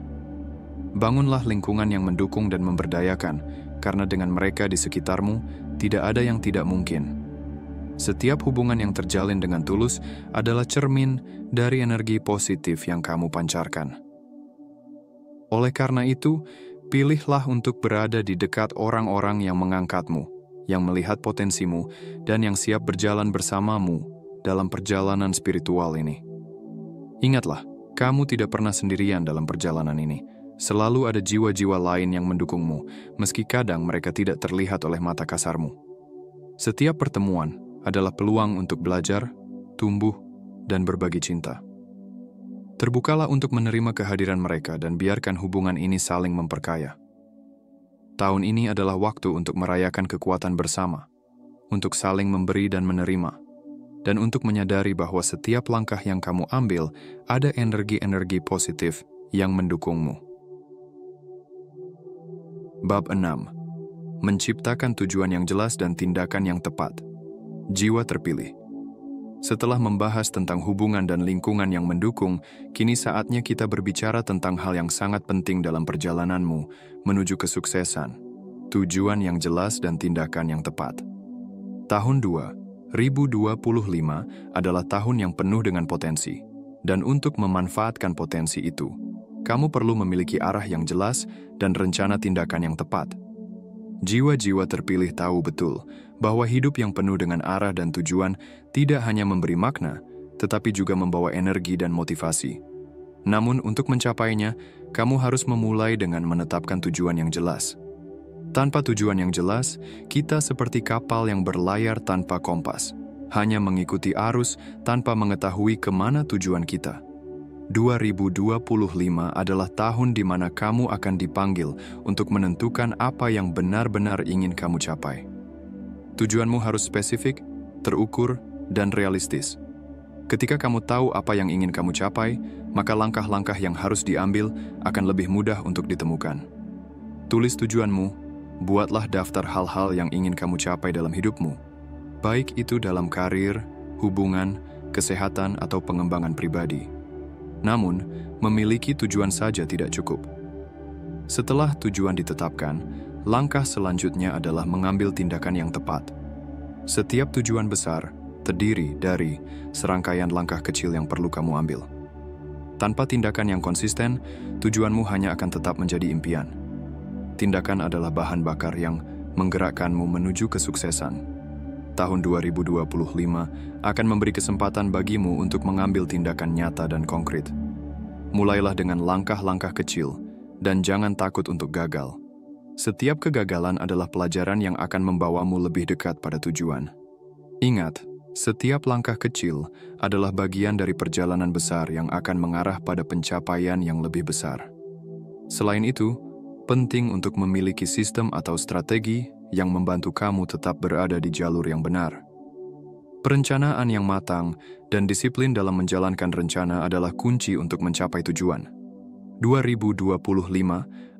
Bangunlah lingkungan yang mendukung dan memberdayakan, karena dengan mereka di sekitarmu, tidak ada yang tidak mungkin. Setiap hubungan yang terjalin dengan tulus adalah cermin dari energi positif yang kamu pancarkan. Oleh karena itu, pilihlah untuk berada di dekat orang-orang yang mengangkatmu, yang melihat potensimu, dan yang siap berjalan bersamamu dalam perjalanan spiritual ini. Ingatlah, kamu tidak pernah sendirian dalam perjalanan ini. Selalu ada jiwa-jiwa lain yang mendukungmu, meski kadang mereka tidak terlihat oleh mata kasarmu. Setiap pertemuan adalah peluang untuk belajar, tumbuh, dan berbagi cinta. Terbukalah untuk menerima kehadiran mereka dan biarkan hubungan ini saling memperkaya. Tahun ini adalah waktu untuk merayakan kekuatan bersama, untuk saling memberi dan menerima, dan untuk menyadari bahwa setiap langkah yang kamu ambil ada energi-energi positif yang mendukungmu. Bab 6. Menciptakan tujuan yang jelas dan tindakan yang tepat. Jiwa terpilih. Setelah membahas tentang hubungan dan lingkungan yang mendukung, kini saatnya kita berbicara tentang hal yang sangat penting dalam perjalananmu menuju kesuksesan, tujuan yang jelas dan tindakan yang tepat. Tahun 2025 adalah tahun yang penuh dengan potensi, dan untuk memanfaatkan potensi itu, kamu perlu memiliki arah yang jelas dan rencana tindakan yang tepat. Jiwa-jiwa terpilih tahu betul bahwa hidup yang penuh dengan arah dan tujuan tidak hanya memberi makna, tetapi juga membawa energi dan motivasi. Namun untuk mencapainya, kamu harus memulai dengan menetapkan tujuan yang jelas. Tanpa tujuan yang jelas, kita seperti kapal yang berlayar tanpa kompas, hanya mengikuti arus tanpa mengetahui kemana tujuan kita. 2025 adalah tahun di mana kamu akan dipanggil untuk menentukan apa yang benar-benar ingin kamu capai. Tujuanmu harus spesifik, terukur, dan realistis. Ketika kamu tahu apa yang ingin kamu capai, maka langkah-langkah yang harus diambil akan lebih mudah untuk ditemukan. Tulis tujuanmu, buatlah daftar hal-hal yang ingin kamu capai dalam hidupmu, baik itu dalam karir, hubungan, kesehatan, atau pengembangan pribadi. Namun, memiliki tujuan saja tidak cukup. Setelah tujuan ditetapkan, langkah selanjutnya adalah mengambil tindakan yang tepat. Setiap tujuan besar terdiri dari serangkaian langkah kecil yang perlu kamu ambil. Tanpa tindakan yang konsisten, tujuanmu hanya akan tetap menjadi impian. Tindakan adalah bahan bakar yang menggerakkanmu menuju kesuksesan. Tahun 2025 akan memberi kesempatan bagimu untuk mengambil tindakan nyata dan konkret. Mulailah dengan langkah-langkah kecil, dan jangan takut untuk gagal. Setiap kegagalan adalah pelajaran yang akan membawamu lebih dekat pada tujuan. Ingat, setiap langkah kecil adalah bagian dari perjalanan besar yang akan mengarah pada pencapaian yang lebih besar. Selain itu, penting untuk memiliki sistem atau strategi yang membantu kamu tetap berada di jalur yang benar. Perencanaan yang matang dan disiplin dalam menjalankan rencana adalah kunci untuk mencapai tujuan. 2025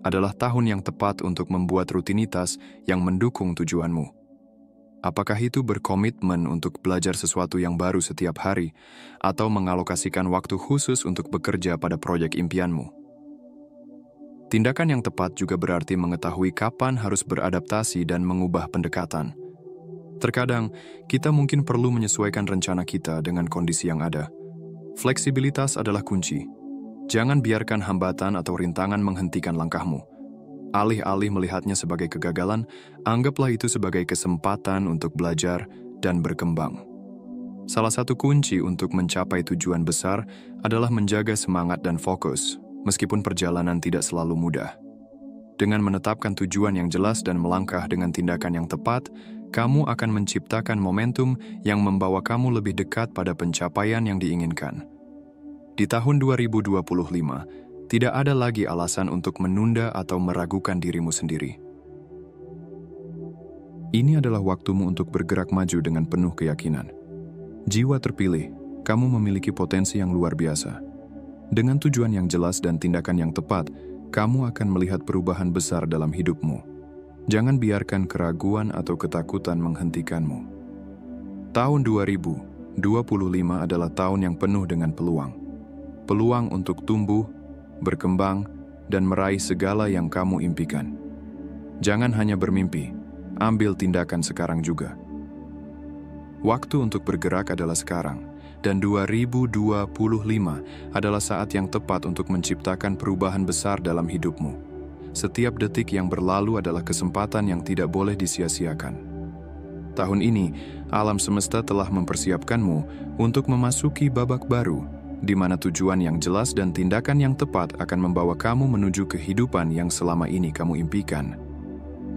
adalah tahun yang tepat untuk membuat rutinitas yang mendukung tujuanmu. Apakah itu berkomitmen untuk belajar sesuatu yang baru setiap hari, atau mengalokasikan waktu khusus untuk bekerja pada proyek impianmu? Tindakan yang tepat juga berarti mengetahui kapan harus beradaptasi dan mengubah pendekatan. Terkadang, kita mungkin perlu menyesuaikan rencana kita dengan kondisi yang ada. Fleksibilitas adalah kunci. Jangan biarkan hambatan atau rintangan menghentikan langkahmu. Alih-alih melihatnya sebagai kegagalan, anggaplah itu sebagai kesempatan untuk belajar dan berkembang. Salah satu kunci untuk mencapai tujuan besar adalah menjaga semangat dan fokus, meskipun perjalanan tidak selalu mudah. Dengan menetapkan tujuan yang jelas dan melangkah dengan tindakan yang tepat, kamu akan menciptakan momentum yang membawa kamu lebih dekat pada pencapaian yang diinginkan. Di tahun 2025, tidak ada lagi alasan untuk menunda atau meragukan dirimu sendiri. Ini adalah waktumu untuk bergerak maju dengan penuh keyakinan. Jiwa terpilih, kamu memiliki potensi yang luar biasa. Dengan tujuan yang jelas dan tindakan yang tepat, kamu akan melihat perubahan besar dalam hidupmu. Jangan biarkan keraguan atau ketakutan menghentikanmu. Tahun 2025 adalah tahun yang penuh dengan peluang. Peluang untuk tumbuh, berkembang, dan meraih segala yang kamu impikan. Jangan hanya bermimpi, ambil tindakan sekarang juga. Waktu untuk bergerak adalah sekarang, dan 2025 adalah saat yang tepat untuk menciptakan perubahan besar dalam hidupmu. Setiap detik yang berlalu adalah kesempatan yang tidak boleh disia-siakan. Tahun ini, alam semesta telah mempersiapkanmu untuk memasuki babak baru, di mana tujuan yang jelas dan tindakan yang tepat akan membawa kamu menuju kehidupan yang selama ini kamu impikan.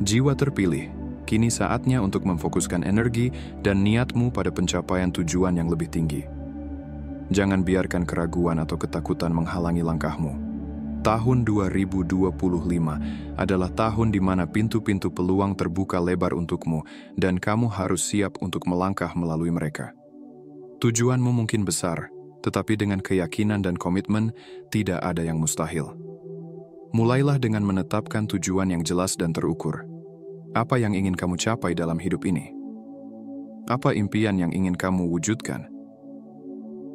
Jiwa terpilih, kini saatnya untuk memfokuskan energi dan niatmu pada pencapaian tujuan yang lebih tinggi. Jangan biarkan keraguan atau ketakutan menghalangi langkahmu. Tahun 2025 adalah tahun di mana pintu-pintu peluang terbuka lebar untukmu dan kamu harus siap untuk melangkah melalui mereka. Tujuanmu mungkin besar, tetapi dengan keyakinan dan komitmen, tidak ada yang mustahil. Mulailah dengan menetapkan tujuan yang jelas dan terukur. Apa yang ingin kamu capai dalam hidup ini? Apa impian yang ingin kamu wujudkan?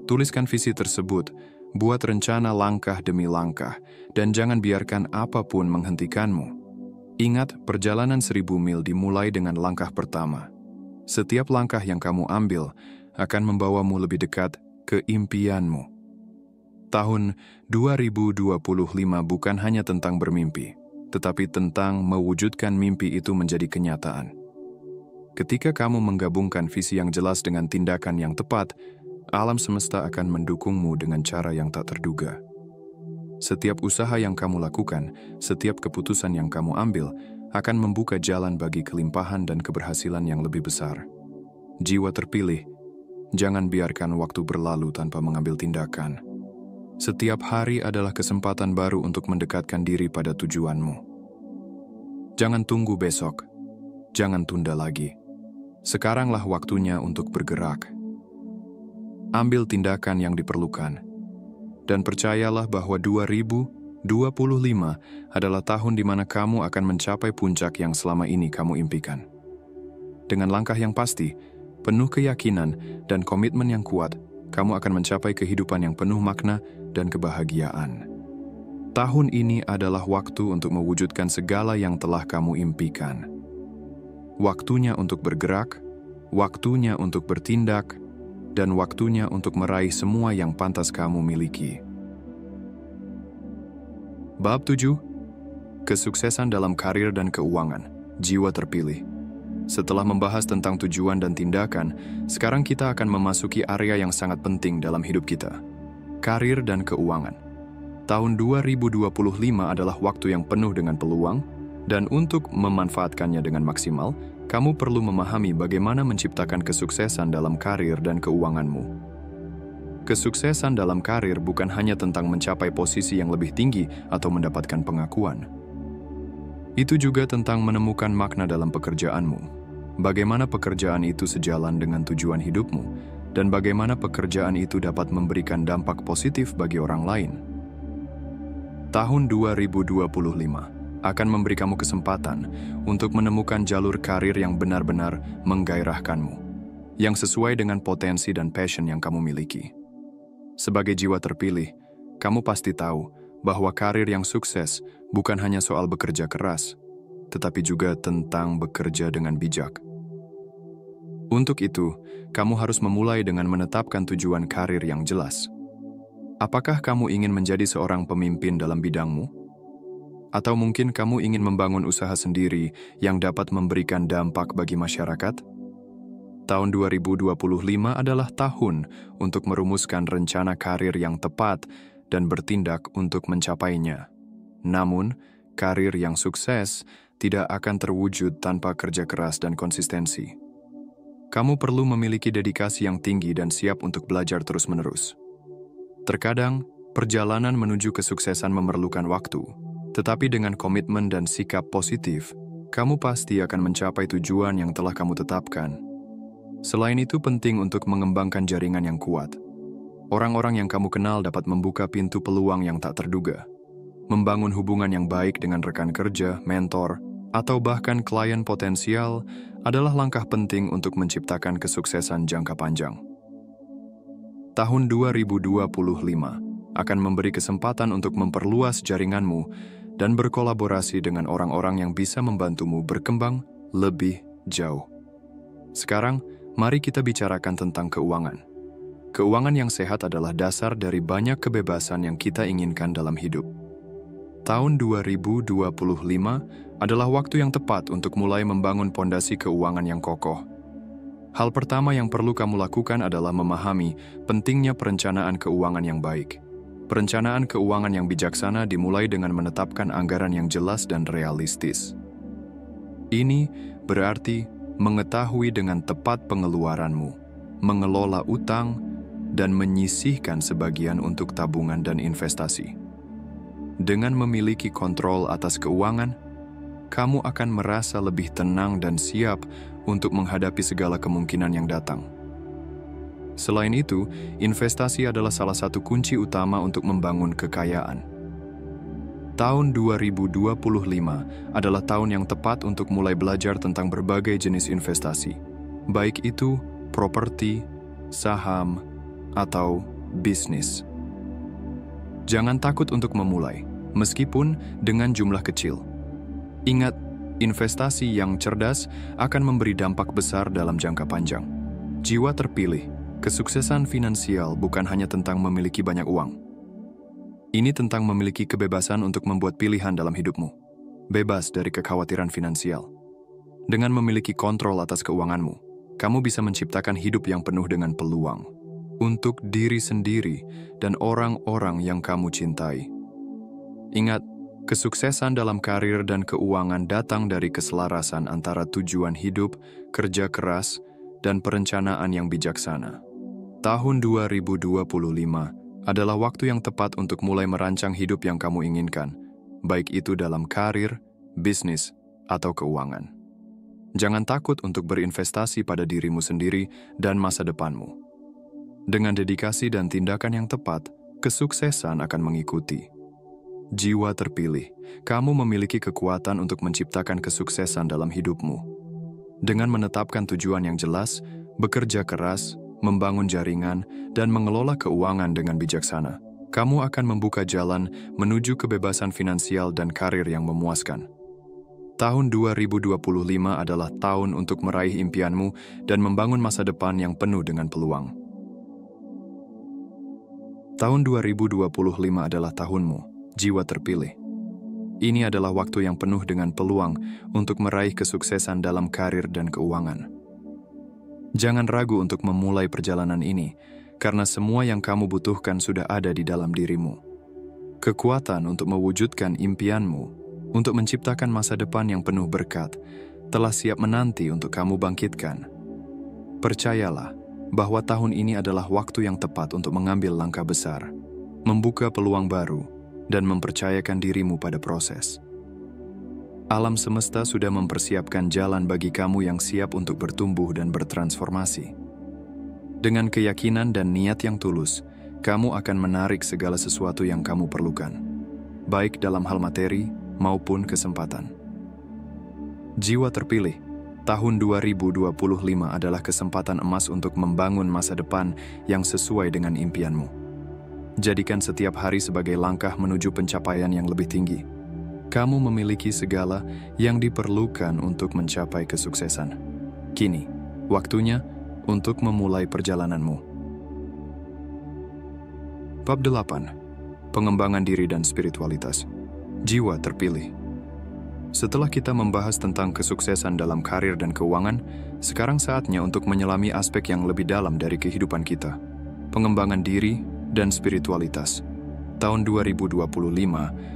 Tuliskan visi tersebut, buat rencana langkah demi langkah, dan jangan biarkan apapun menghentikanmu. Ingat, perjalanan 1000 mil dimulai dengan langkah pertama. Setiap langkah yang kamu ambil akan membawamu lebih dekat ke impianmu. Tahun 2025 bukan hanya tentang bermimpi, tetapi tentang mewujudkan mimpi itu menjadi kenyataan. Ketika kamu menggabungkan visi yang jelas dengan tindakan yang tepat, alam semesta akan mendukungmu dengan cara yang tak terduga. Setiap usaha yang kamu lakukan, setiap keputusan yang kamu ambil, akan membuka jalan bagi kelimpahan dan keberhasilan yang lebih besar. Jiwa terpilih, jangan biarkan waktu berlalu tanpa mengambil tindakan. Setiap hari adalah kesempatan baru untuk mendekatkan diri pada tujuanmu. Jangan tunggu besok, jangan tunda lagi. Sekaranglah waktunya untuk bergerak. Ambil tindakan yang diperlukan. Dan percayalah bahwa 2025 adalah tahun di mana kamu akan mencapai puncak yang selama ini kamu impikan. Dengan langkah yang pasti, penuh keyakinan, dan komitmen yang kuat, kamu akan mencapai kehidupan yang penuh makna dan kebahagiaan. Tahun ini adalah waktu untuk mewujudkan segala yang telah kamu impikan. Waktunya untuk bergerak, waktunya untuk bertindak, dan waktunya untuk meraih semua yang pantas kamu miliki. Bab 7. Kesuksesan dalam karir dan keuangan. Jiwa terpilih. Setelah membahas tentang tujuan dan tindakan, sekarang kita akan memasuki area yang sangat penting dalam hidup kita. Karir dan keuangan. Tahun 2025 adalah waktu yang penuh dengan peluang, dan untuk memanfaatkannya dengan maksimal, kamu perlu memahami bagaimana menciptakan kesuksesan dalam karir dan keuanganmu. Kesuksesan dalam karir bukan hanya tentang mencapai posisi yang lebih tinggi atau mendapatkan pengakuan. Itu juga tentang menemukan makna dalam pekerjaanmu. Bagaimana pekerjaan itu sejalan dengan tujuan hidupmu, dan bagaimana pekerjaan itu dapat memberikan dampak positif bagi orang lain. Tahun 2025 akan memberi kamu kesempatan untuk menemukan jalur karir yang benar-benar menggairahkanmu, yang sesuai dengan potensi dan passion yang kamu miliki. Sebagai jiwa terpilih, kamu pasti tahu bahwa karir yang sukses bukan hanya soal bekerja keras, tetapi juga tentang bekerja dengan bijak. Untuk itu, kamu harus memulai dengan menetapkan tujuan karir yang jelas. Apakah kamu ingin menjadi seorang pemimpin dalam bidangmu? Atau mungkin kamu ingin membangun usaha sendiri yang dapat memberikan dampak bagi masyarakat? Tahun 2025 adalah tahun untuk merumuskan rencana karir yang tepat dan bertindak untuk mencapainya. Namun, karir yang sukses tidak akan terwujud tanpa kerja keras dan konsistensi. Kamu perlu memiliki dedikasi yang tinggi dan siap untuk belajar terus-menerus. Terkadang, perjalanan menuju kesuksesan memerlukan waktu. Tetapi dengan komitmen dan sikap positif, kamu pasti akan mencapai tujuan yang telah kamu tetapkan. Selain itu penting untuk mengembangkan jaringan yang kuat. Orang-orang yang kamu kenal dapat membuka pintu peluang yang tak terduga. Membangun hubungan yang baik dengan rekan kerja, mentor, atau bahkan klien potensial adalah langkah penting untuk menciptakan kesuksesan jangka panjang. Tahun 2025 akan memberi kesempatan untuk memperluas jaringanmu dan berkolaborasi dengan orang-orang yang bisa membantumu berkembang lebih jauh. Sekarang, mari kita bicarakan tentang keuangan. Keuangan yang sehat adalah dasar dari banyak kebebasan yang kita inginkan dalam hidup. Tahun 2025 adalah waktu yang tepat untuk mulai membangun pondasi keuangan yang kokoh. Hal pertama yang perlu kamu lakukan adalah memahami pentingnya perencanaan keuangan yang baik. Perencanaan keuangan yang bijaksana dimulai dengan menetapkan anggaran yang jelas dan realistis. Ini berarti mengetahui dengan tepat pengeluaranmu, mengelola utang, dan menyisihkan sebagian untuk tabungan dan investasi. Dengan memiliki kontrol atas keuangan, kamu akan merasa lebih tenang dan siap untuk menghadapi segala kemungkinan yang datang. Selain itu, investasi adalah salah satu kunci utama untuk membangun kekayaan. Tahun 2025 adalah tahun yang tepat untuk mulai belajar tentang berbagai jenis investasi, baik itu properti, saham, atau bisnis. Jangan takut untuk memulai, meskipun dengan jumlah kecil. Ingat, investasi yang cerdas akan memberi dampak besar dalam jangka panjang. Jiwa terpilih, kesuksesan finansial bukan hanya tentang memiliki banyak uang. Ini tentang memiliki kebebasan untuk membuat pilihan dalam hidupmu, bebas dari kekhawatiran finansial. Dengan memiliki kontrol atas keuanganmu, kamu bisa menciptakan hidup yang penuh dengan peluang untuk diri sendiri dan orang-orang yang kamu cintai. Ingat, kesuksesan dalam karir dan keuangan datang dari keselarasan antara tujuan hidup, kerja keras, dan perencanaan yang bijaksana. Tahun 2025 adalah waktu yang tepat untuk mulai merancang hidup yang kamu inginkan, baik itu dalam karir, bisnis, atau keuangan. Jangan takut untuk berinvestasi pada dirimu sendiri dan masa depanmu. Dengan dedikasi dan tindakan yang tepat, kesuksesan akan mengikuti. Jiwa terpilih, kamu memiliki kekuatan untuk menciptakan kesuksesan dalam hidupmu. Dengan menetapkan tujuan yang jelas, bekerja keras, membangun jaringan, dan mengelola keuangan dengan bijaksana, kamu akan membuka jalan menuju kebebasan finansial dan karir yang memuaskan. Tahun 2025 adalah tahun untuk meraih impianmu dan membangun masa depan yang penuh dengan peluang. Tahun 2025 adalah tahunmu, jiwa terpilih. Ini adalah waktu yang penuh dengan peluang untuk meraih kesuksesan dalam karir dan keuangan. Jangan ragu untuk memulai perjalanan ini, karena semua yang kamu butuhkan sudah ada di dalam dirimu. Kekuatan untuk mewujudkan impianmu, untuk menciptakan masa depan yang penuh berkat, telah siap menanti untuk kamu bangkitkan. Percayalah, bahwa tahun ini adalah waktu yang tepat untuk mengambil langkah besar, membuka peluang baru, dan mempercayakan dirimu pada proses. Alam semesta sudah mempersiapkan jalan bagi kamu yang siap untuk bertumbuh dan bertransformasi. Dengan keyakinan dan niat yang tulus, kamu akan menarik segala sesuatu yang kamu perlukan, baik dalam hal materi maupun kesempatan. Jiwa terpilih, tahun 2025 adalah kesempatan emas untuk membangun masa depan yang sesuai dengan impianmu. Jadikan setiap hari sebagai langkah menuju pencapaian yang lebih tinggi. Kamu memiliki segala yang diperlukan untuk mencapai kesuksesan. Kini, waktunya untuk memulai perjalananmu. Bab 8. Pengembangan diri dan spiritualitas. Jiwa terpilih. Setelah kita membahas tentang kesuksesan dalam karir dan keuangan, sekarang saatnya untuk menyelami aspek yang lebih dalam dari kehidupan kita. Pengembangan diri dan spiritualitas. Tahun 2025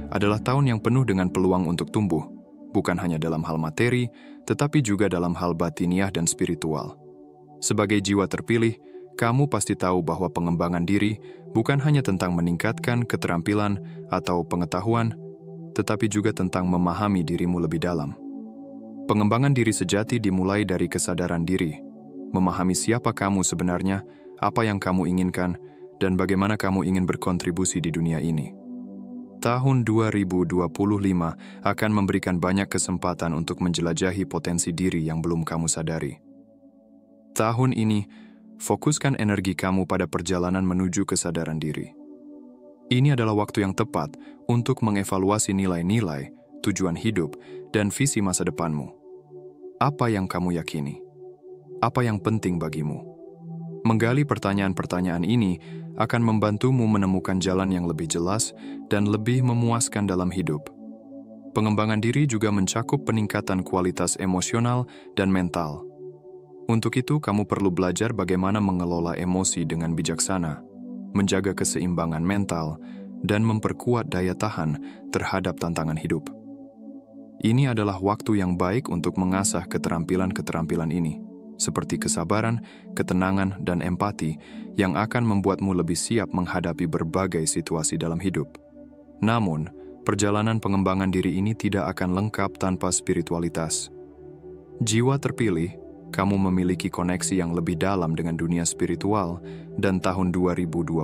adalah tahun yang penuh dengan peluang untuk tumbuh, bukan hanya dalam hal materi, tetapi juga dalam hal batiniah dan spiritual. Sebagai jiwa terpilih, kamu pasti tahu bahwa pengembangan diri bukan hanya tentang meningkatkan keterampilan atau pengetahuan, tetapi juga tentang memahami dirimu lebih dalam. Pengembangan diri sejati dimulai dari kesadaran diri, memahami siapa kamu sebenarnya, apa yang kamu inginkan, dan bagaimana kamu ingin berkontribusi di dunia ini. Tahun 2025 akan memberikan banyak kesempatan untuk menjelajahi potensi diri yang belum kamu sadari. Tahun ini, fokuskan energi kamu pada perjalanan menuju kesadaran diri. Ini adalah waktu yang tepat untuk mengevaluasi nilai-nilai, tujuan hidup, dan visi masa depanmu. Apa yang kamu yakini? Apa yang penting bagimu? Menggali pertanyaan-pertanyaan ini akan membantumu menemukan jalan yang lebih jelas dan lebih memuaskan dalam hidup. Pengembangan diri juga mencakup peningkatan kualitas emosional dan mental. Untuk itu, kamu perlu belajar bagaimana mengelola emosi dengan bijaksana, menjaga keseimbangan mental, dan memperkuat daya tahan terhadap tantangan hidup. Ini adalah waktu yang baik untuk mengasah keterampilan-keterampilan ini, seperti kesabaran, ketenangan, dan empati yang akan membuatmu lebih siap menghadapi berbagai situasi dalam hidup. Namun, perjalanan pengembangan diri ini tidak akan lengkap tanpa spiritualitas. Jiwa terpilih, kamu memiliki koneksi yang lebih dalam dengan dunia spiritual, dan tahun 2025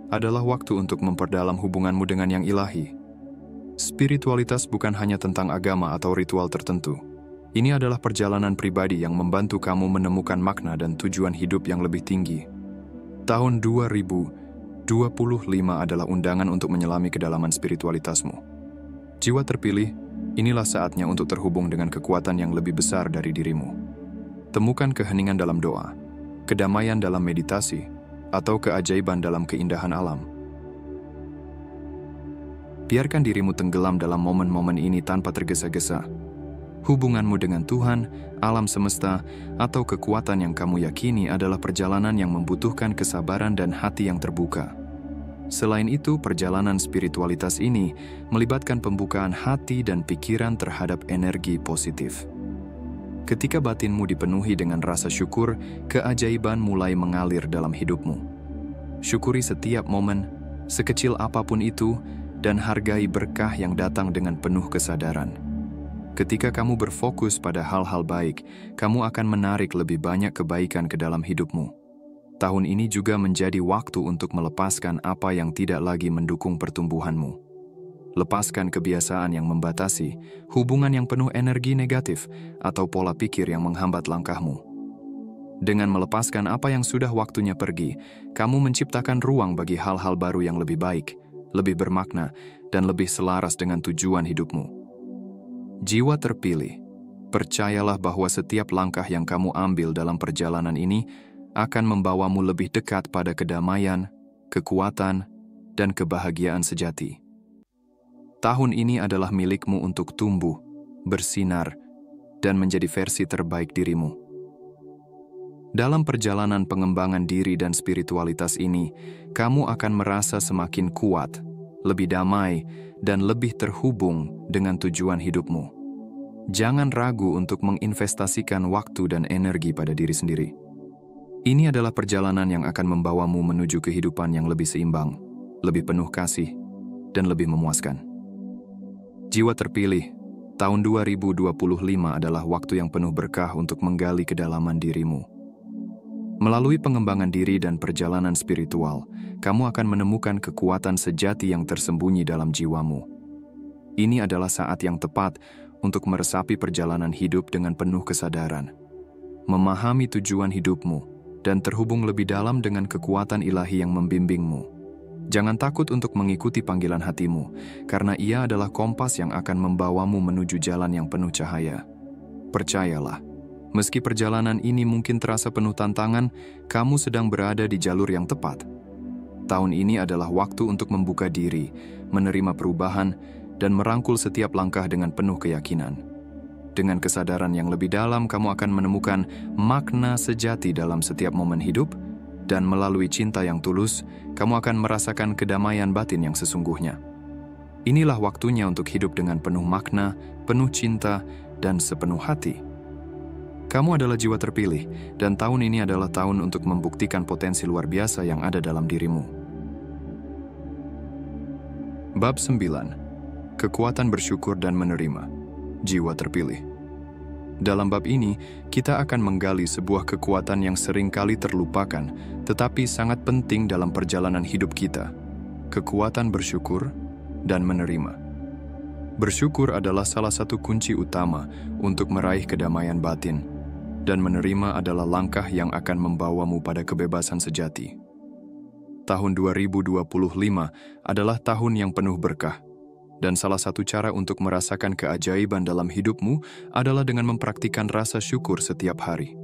adalah waktu untuk memperdalam hubunganmu dengan yang ilahi. Spiritualitas bukan hanya tentang agama atau ritual tertentu. Ini adalah perjalanan pribadi yang membantu kamu menemukan makna dan tujuan hidup yang lebih tinggi. Tahun 2025 adalah undangan untuk menyelami kedalaman spiritualitasmu. Jiwa terpilih, inilah saatnya untuk terhubung dengan kekuatan yang lebih besar dari dirimu. Temukan keheningan dalam doa, kedamaian dalam meditasi, atau keajaiban dalam keindahan alam. Biarkan dirimu tenggelam dalam momen-momen ini tanpa tergesa-gesa. Hubunganmu dengan Tuhan, alam semesta, atau kekuatan yang kamu yakini adalah perjalanan yang membutuhkan kesabaran dan hati yang terbuka. Selain itu, perjalanan spiritualitas ini melibatkan pembukaan hati dan pikiran terhadap energi positif. Ketika batinmu dipenuhi dengan rasa syukur, keajaiban mulai mengalir dalam hidupmu. Syukuri setiap momen, sekecil apapun itu, dan hargai berkah yang datang dengan penuh kesadaran. Ketika kamu berfokus pada hal-hal baik, kamu akan menarik lebih banyak kebaikan ke dalam hidupmu. Tahun ini juga menjadi waktu untuk melepaskan apa yang tidak lagi mendukung pertumbuhanmu. Lepaskan kebiasaan yang membatasi, hubungan yang penuh energi negatif, atau pola pikir yang menghambat langkahmu. Dengan melepaskan apa yang sudah waktunya pergi, kamu menciptakan ruang bagi hal-hal baru yang lebih baik, lebih bermakna, dan lebih selaras dengan tujuan hidupmu. Jiwa terpilih, percayalah bahwa setiap langkah yang kamu ambil dalam perjalanan ini akan membawamu lebih dekat pada kedamaian, kekuatan, dan kebahagiaan sejati. Tahun ini adalah milikmu untuk tumbuh, bersinar, dan menjadi versi terbaik dirimu. Dalam perjalanan pengembangan diri dan spiritualitas ini, kamu akan merasa semakin kuat, lebih damai, dan lebih terhubung dengan tujuan hidupmu. Jangan ragu untuk menginvestasikan waktu dan energi pada diri sendiri. Ini adalah perjalanan yang akan membawamu menuju kehidupan yang lebih seimbang, lebih penuh kasih, dan lebih memuaskan. Jiwa terpilih, tahun 2025 adalah waktu yang penuh berkah untuk menggali kedalaman dirimu. Melalui pengembangan diri dan perjalanan spiritual, kamu akan menemukan kekuatan sejati yang tersembunyi dalam jiwamu. Ini adalah saat yang tepat untuk meresapi perjalanan hidup dengan penuh kesadaran, memahami tujuan hidupmu, dan terhubung lebih dalam dengan kekuatan ilahi yang membimbingmu. Jangan takut untuk mengikuti panggilan hatimu, karena ia adalah kompas yang akan membawamu menuju jalan yang penuh cahaya. Percayalah, meski perjalanan ini mungkin terasa penuh tantangan, kamu sedang berada di jalur yang tepat. Tahun ini adalah waktu untuk membuka diri, menerima perubahan, dan merangkul setiap langkah dengan penuh keyakinan. Dengan kesadaran yang lebih dalam, kamu akan menemukan makna sejati dalam setiap momen hidup, dan melalui cinta yang tulus, kamu akan merasakan kedamaian batin yang sesungguhnya. Inilah waktunya untuk hidup dengan penuh makna, penuh cinta, dan sepenuh hati. Kamu adalah jiwa terpilih, dan tahun ini adalah tahun untuk membuktikan potensi luar biasa yang ada dalam dirimu. Bab 9. Kekuatan bersyukur dan menerima. Jiwa terpilih. Dalam bab ini, kita akan menggali sebuah kekuatan yang seringkali terlupakan, tetapi sangat penting dalam perjalanan hidup kita. Kekuatan bersyukur dan menerima. Bersyukur adalah salah satu kunci utama untuk meraih kedamaian batin, dan menerima adalah langkah yang akan membawamu pada kebebasan sejati. Tahun 2025 adalah tahun yang penuh berkah, dan salah satu cara untuk merasakan keajaiban dalam hidupmu adalah dengan mempraktikkan rasa syukur setiap hari.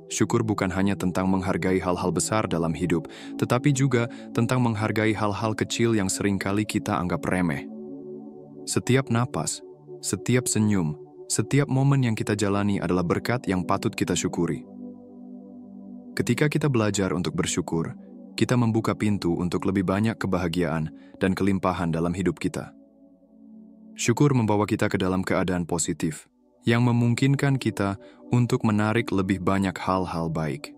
Syukur bukan hanya tentang menghargai hal-hal besar dalam hidup, tetapi juga tentang menghargai hal-hal kecil yang seringkali kita anggap remeh. Setiap napas, setiap senyum, setiap momen yang kita jalani adalah berkat yang patut kita syukuri. Ketika kita belajar untuk bersyukur, kita membuka pintu untuk lebih banyak kebahagiaan dan kelimpahan dalam hidup kita. Syukur membawa kita ke dalam keadaan positif, yang memungkinkan kita untuk menarik lebih banyak hal-hal baik.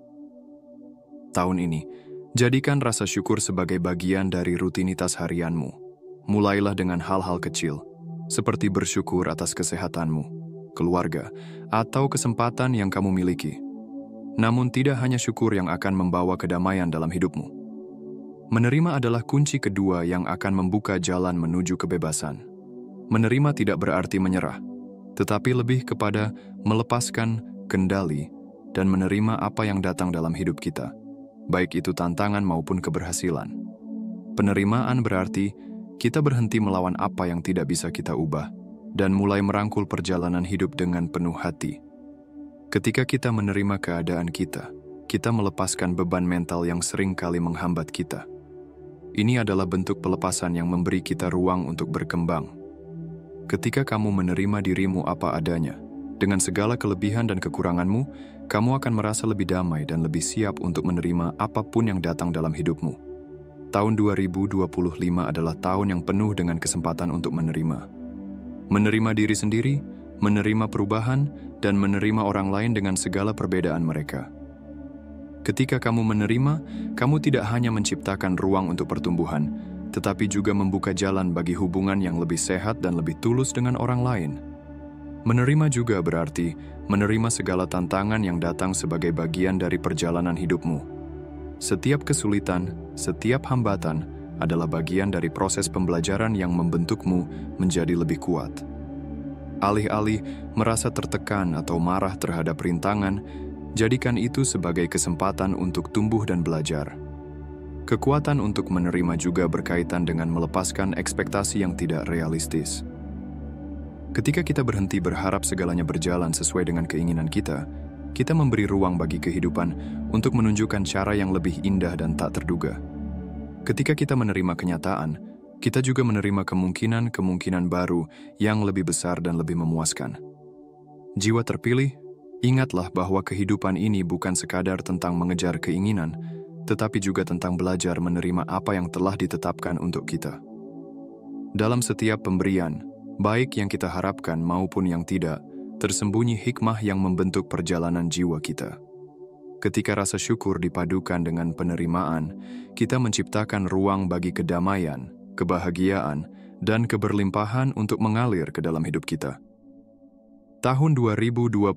Tahun ini, jadikan rasa syukur sebagai bagian dari rutinitas harianmu. Mulailah dengan hal-hal kecil, seperti bersyukur atas kesehatanmu, keluarga, atau kesempatan yang kamu miliki. Namun tidak hanya syukur yang akan membawa kedamaian dalam hidupmu. Menerima adalah kunci kedua yang akan membuka jalan menuju kebebasan. Menerima tidak berarti menyerah, tetapi lebih kepada melepaskan kendali dan menerima apa yang datang dalam hidup kita, baik itu tantangan maupun keberhasilan. Penerimaan berarti kita berhenti melawan apa yang tidak bisa kita ubah dan mulai merangkul perjalanan hidup dengan penuh hati. Ketika kita menerima keadaan kita melepaskan beban mental yang sering kali menghambat kita. Ini adalah bentuk pelepasan yang memberi kita ruang untuk berkembang. Ketika kamu menerima dirimu apa adanya, dengan segala kelebihan dan kekuranganmu, kamu akan merasa lebih damai dan lebih siap untuk menerima apapun yang datang dalam hidupmu. Tahun 2025 adalah tahun yang penuh dengan kesempatan untuk menerima. Menerima diri sendiri, menerima perubahan, dan menerima orang lain dengan segala perbedaan mereka. Ketika kamu menerima, kamu tidak hanya menciptakan ruang untuk pertumbuhan, tetapi juga membuka jalan bagi hubungan yang lebih sehat dan lebih tulus dengan orang lain. Menerima juga berarti menerima segala tantangan yang datang sebagai bagian dari perjalanan hidupmu. Setiap kesulitan, setiap hambatan adalah bagian dari proses pembelajaran yang membentukmu menjadi lebih kuat. Alih-alih merasa tertekan atau marah terhadap rintangan, jadikan itu sebagai kesempatan untuk tumbuh dan belajar. Kekuatan untuk menerima juga berkaitan dengan melepaskan ekspektasi yang tidak realistis. Ketika kita berhenti berharap segalanya berjalan sesuai dengan keinginan kita memberi ruang bagi kehidupan untuk menunjukkan cara yang lebih indah dan tak terduga. Ketika kita menerima kenyataan, kita juga menerima kemungkinan baru yang lebih besar dan lebih memuaskan. Jiwa terpilih, ingatlah bahwa kehidupan ini bukan sekadar tentang mengejar keinginan, tetapi juga tentang belajar menerima apa yang telah ditetapkan untuk kita. Dalam setiap pemberian, baik yang kita harapkan maupun yang tidak, tersembunyi hikmah yang membentuk perjalanan jiwa kita. Ketika rasa syukur dipadukan dengan penerimaan, kita menciptakan ruang bagi kedamaian, kebahagiaan, dan keberlimpahan untuk mengalir ke dalam hidup kita. Tahun 2025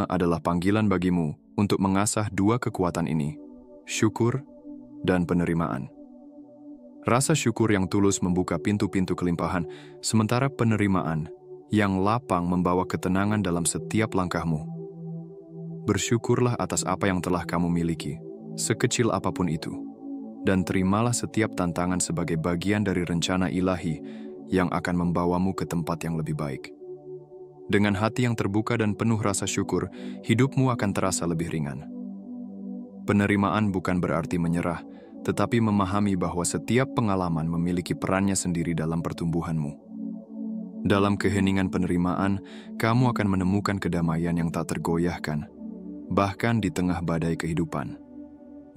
adalah panggilan bagimu untuk mengasah dua kekuatan ini, syukur dan penerimaan. Rasa syukur yang tulus membuka pintu-pintu kelimpahan, sementara penerimaan yang lapang membawa ketenangan dalam setiap langkahmu. Bersyukurlah atas apa yang telah kamu miliki, sekecil apapun itu, dan terimalah setiap tantangan sebagai bagian dari rencana ilahi yang akan membawamu ke tempat yang lebih baik. Dengan hati yang terbuka dan penuh rasa syukur, hidupmu akan terasa lebih ringan. Penerimaan bukan berarti menyerah, tetapi memahami bahwa setiap pengalaman memiliki perannya sendiri dalam pertumbuhanmu. Dalam keheningan penerimaan, kamu akan menemukan kedamaian yang tak tergoyahkan, bahkan di tengah badai kehidupan.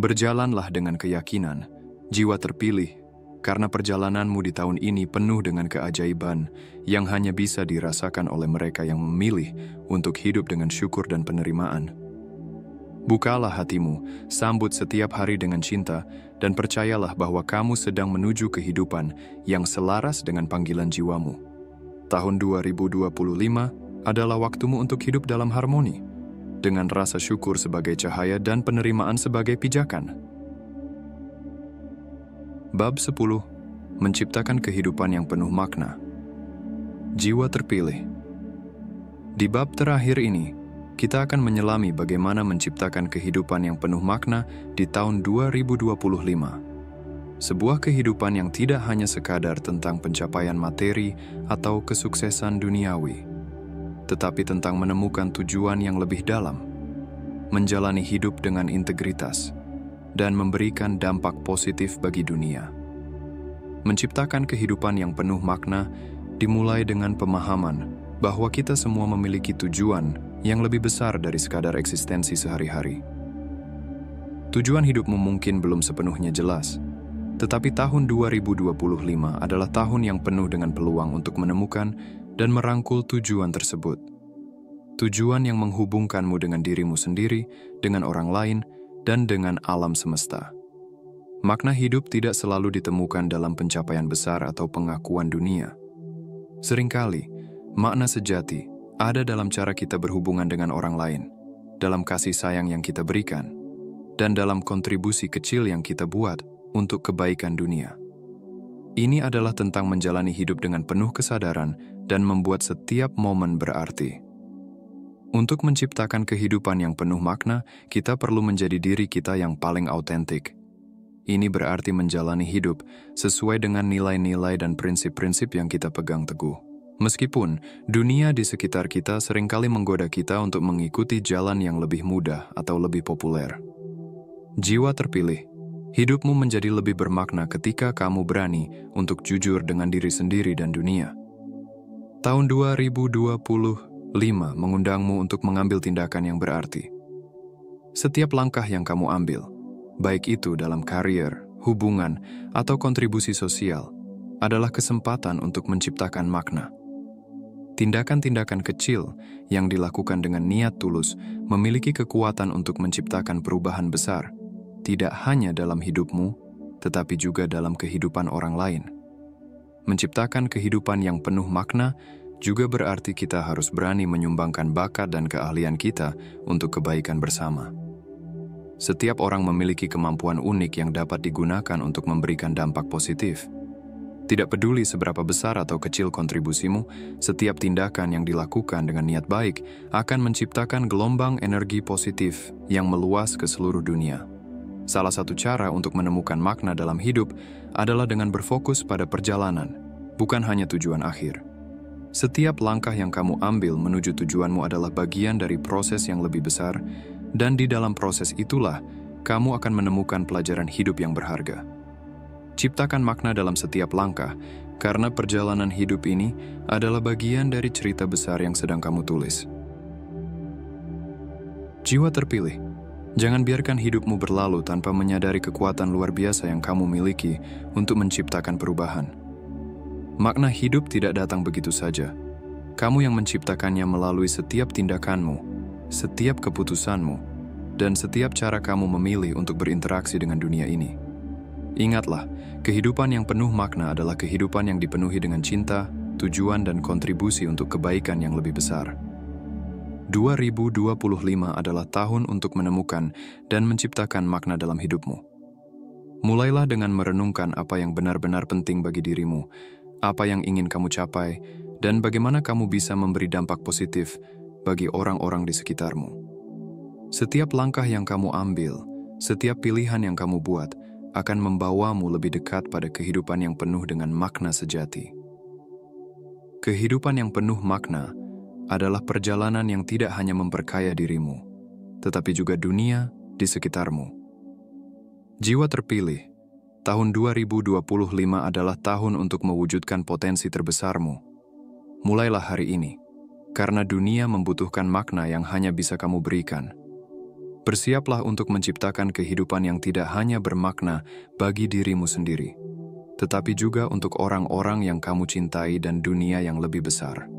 Berjalanlah dengan keyakinan, jiwa terpilih, karena perjalananmu di tahun ini penuh dengan keajaiban yang hanya bisa dirasakan oleh mereka yang memilih untuk hidup dengan syukur dan penerimaan. Bukalah hatimu, sambut setiap hari dengan cinta, dan percayalah bahwa kamu sedang menuju kehidupan yang selaras dengan panggilan jiwamu. Tahun 2025 adalah waktumu untuk hidup dalam harmoni, dengan rasa syukur sebagai cahaya dan penerimaan sebagai pijakan. Bab 10. menciptakan kehidupan yang penuh makna. Jiwa terpilih. Di bab terakhir ini, kita akan menyelami bagaimana menciptakan kehidupan yang penuh makna di tahun 2025. Sebuah kehidupan yang tidak hanya sekadar tentang pencapaian materi atau kesuksesan duniawi, tetapi tentang menemukan tujuan yang lebih dalam, menjalani hidup dengan integritas, dan memberikan dampak positif bagi dunia. Menciptakan kehidupan yang penuh makna dimulai dengan pemahaman bahwa kita semua memiliki tujuan yang lebih besar dari sekadar eksistensi sehari-hari. Tujuan hidupmu mungkin belum sepenuhnya jelas, tetapi tahun 2025 adalah tahun yang penuh dengan peluang untuk menemukan dan merangkul tujuan tersebut. Tujuan yang menghubungkanmu dengan dirimu sendiri, dengan orang lain, dan dengan alam semesta. Makna hidup tidak selalu ditemukan dalam pencapaian besar atau pengakuan dunia. Seringkali, makna sejati ada dalam cara kita berhubungan dengan orang lain, dalam kasih sayang yang kita berikan, dan dalam kontribusi kecil yang kita buat untuk kebaikan dunia. Ini adalah tentang menjalani hidup dengan penuh kesadaran dan membuat setiap momen berarti. Untuk menciptakan kehidupan yang penuh makna, kita perlu menjadi diri kita yang paling autentik. Ini berarti menjalani hidup sesuai dengan nilai-nilai dan prinsip-prinsip yang kita pegang teguh. Meskipun dunia di sekitar kita seringkali menggoda kita untuk mengikuti jalan yang lebih mudah atau lebih populer. Jiwa terpilih. Hidupmu menjadi lebih bermakna ketika kamu berani untuk jujur dengan diri sendiri dan dunia. Tahun 2025 mengundangmu untuk mengambil tindakan yang berarti. Setiap langkah yang kamu ambil, baik itu dalam karier, hubungan, atau kontribusi sosial, adalah kesempatan untuk menciptakan makna. Tindakan-tindakan kecil yang dilakukan dengan niat tulus memiliki kekuatan untuk menciptakan perubahan besar, tidak hanya dalam hidupmu, tetapi juga dalam kehidupan orang lain. Menciptakan kehidupan yang penuh makna juga berarti kita harus berani menyumbangkan bakat dan keahlian kita untuk kebaikan bersama. Setiap orang memiliki kemampuan unik yang dapat digunakan untuk memberikan dampak positif. Tidak peduli seberapa besar atau kecil kontribusimu, setiap tindakan yang dilakukan dengan niat baik akan menciptakan gelombang energi positif yang meluas ke seluruh dunia. Salah satu cara untuk menemukan makna dalam hidup adalah dengan berfokus pada perjalanan, bukan hanya tujuan akhir. Setiap langkah yang kamu ambil menuju tujuanmu adalah bagian dari proses yang lebih besar, dan di dalam proses itulah, kamu akan menemukan pelajaran hidup yang berharga. Ciptakan makna dalam setiap langkah, karena perjalanan hidup ini adalah bagian dari cerita besar yang sedang kamu tulis. Jiwa terpilih. Jangan biarkan hidupmu berlalu tanpa menyadari kekuatan luar biasa yang kamu miliki untuk menciptakan perubahan. Makna hidup tidak datang begitu saja. Kamu yang menciptakannya melalui setiap tindakanmu, setiap keputusanmu, dan setiap cara kamu memilih untuk berinteraksi dengan dunia ini. Ingatlah, kehidupan yang penuh makna adalah kehidupan yang dipenuhi dengan cinta, tujuan, dan kontribusi untuk kebaikan yang lebih besar. 2025 adalah tahun untuk menemukan dan menciptakan makna dalam hidupmu. Mulailah dengan merenungkan apa yang benar-benar penting bagi dirimu, apa yang ingin kamu capai, dan bagaimana kamu bisa memberi dampak positif bagi orang-orang di sekitarmu. Setiap langkah yang kamu ambil, setiap pilihan yang kamu buat, akan membawamu lebih dekat pada kehidupan yang penuh dengan makna sejati. Kehidupan yang penuh makna adalah perjalanan yang tidak hanya memperkaya dirimu, tetapi juga dunia di sekitarmu. Jiwa terpilih. Tahun 2025 adalah tahun untuk mewujudkan potensi terbesarmu. Mulailah hari ini, karena dunia membutuhkan makna yang hanya bisa kamu berikan. Bersiaplah untuk menciptakan kehidupan yang tidak hanya bermakna bagi dirimu sendiri, tetapi juga untuk orang-orang yang kamu cintai dan dunia yang lebih besar.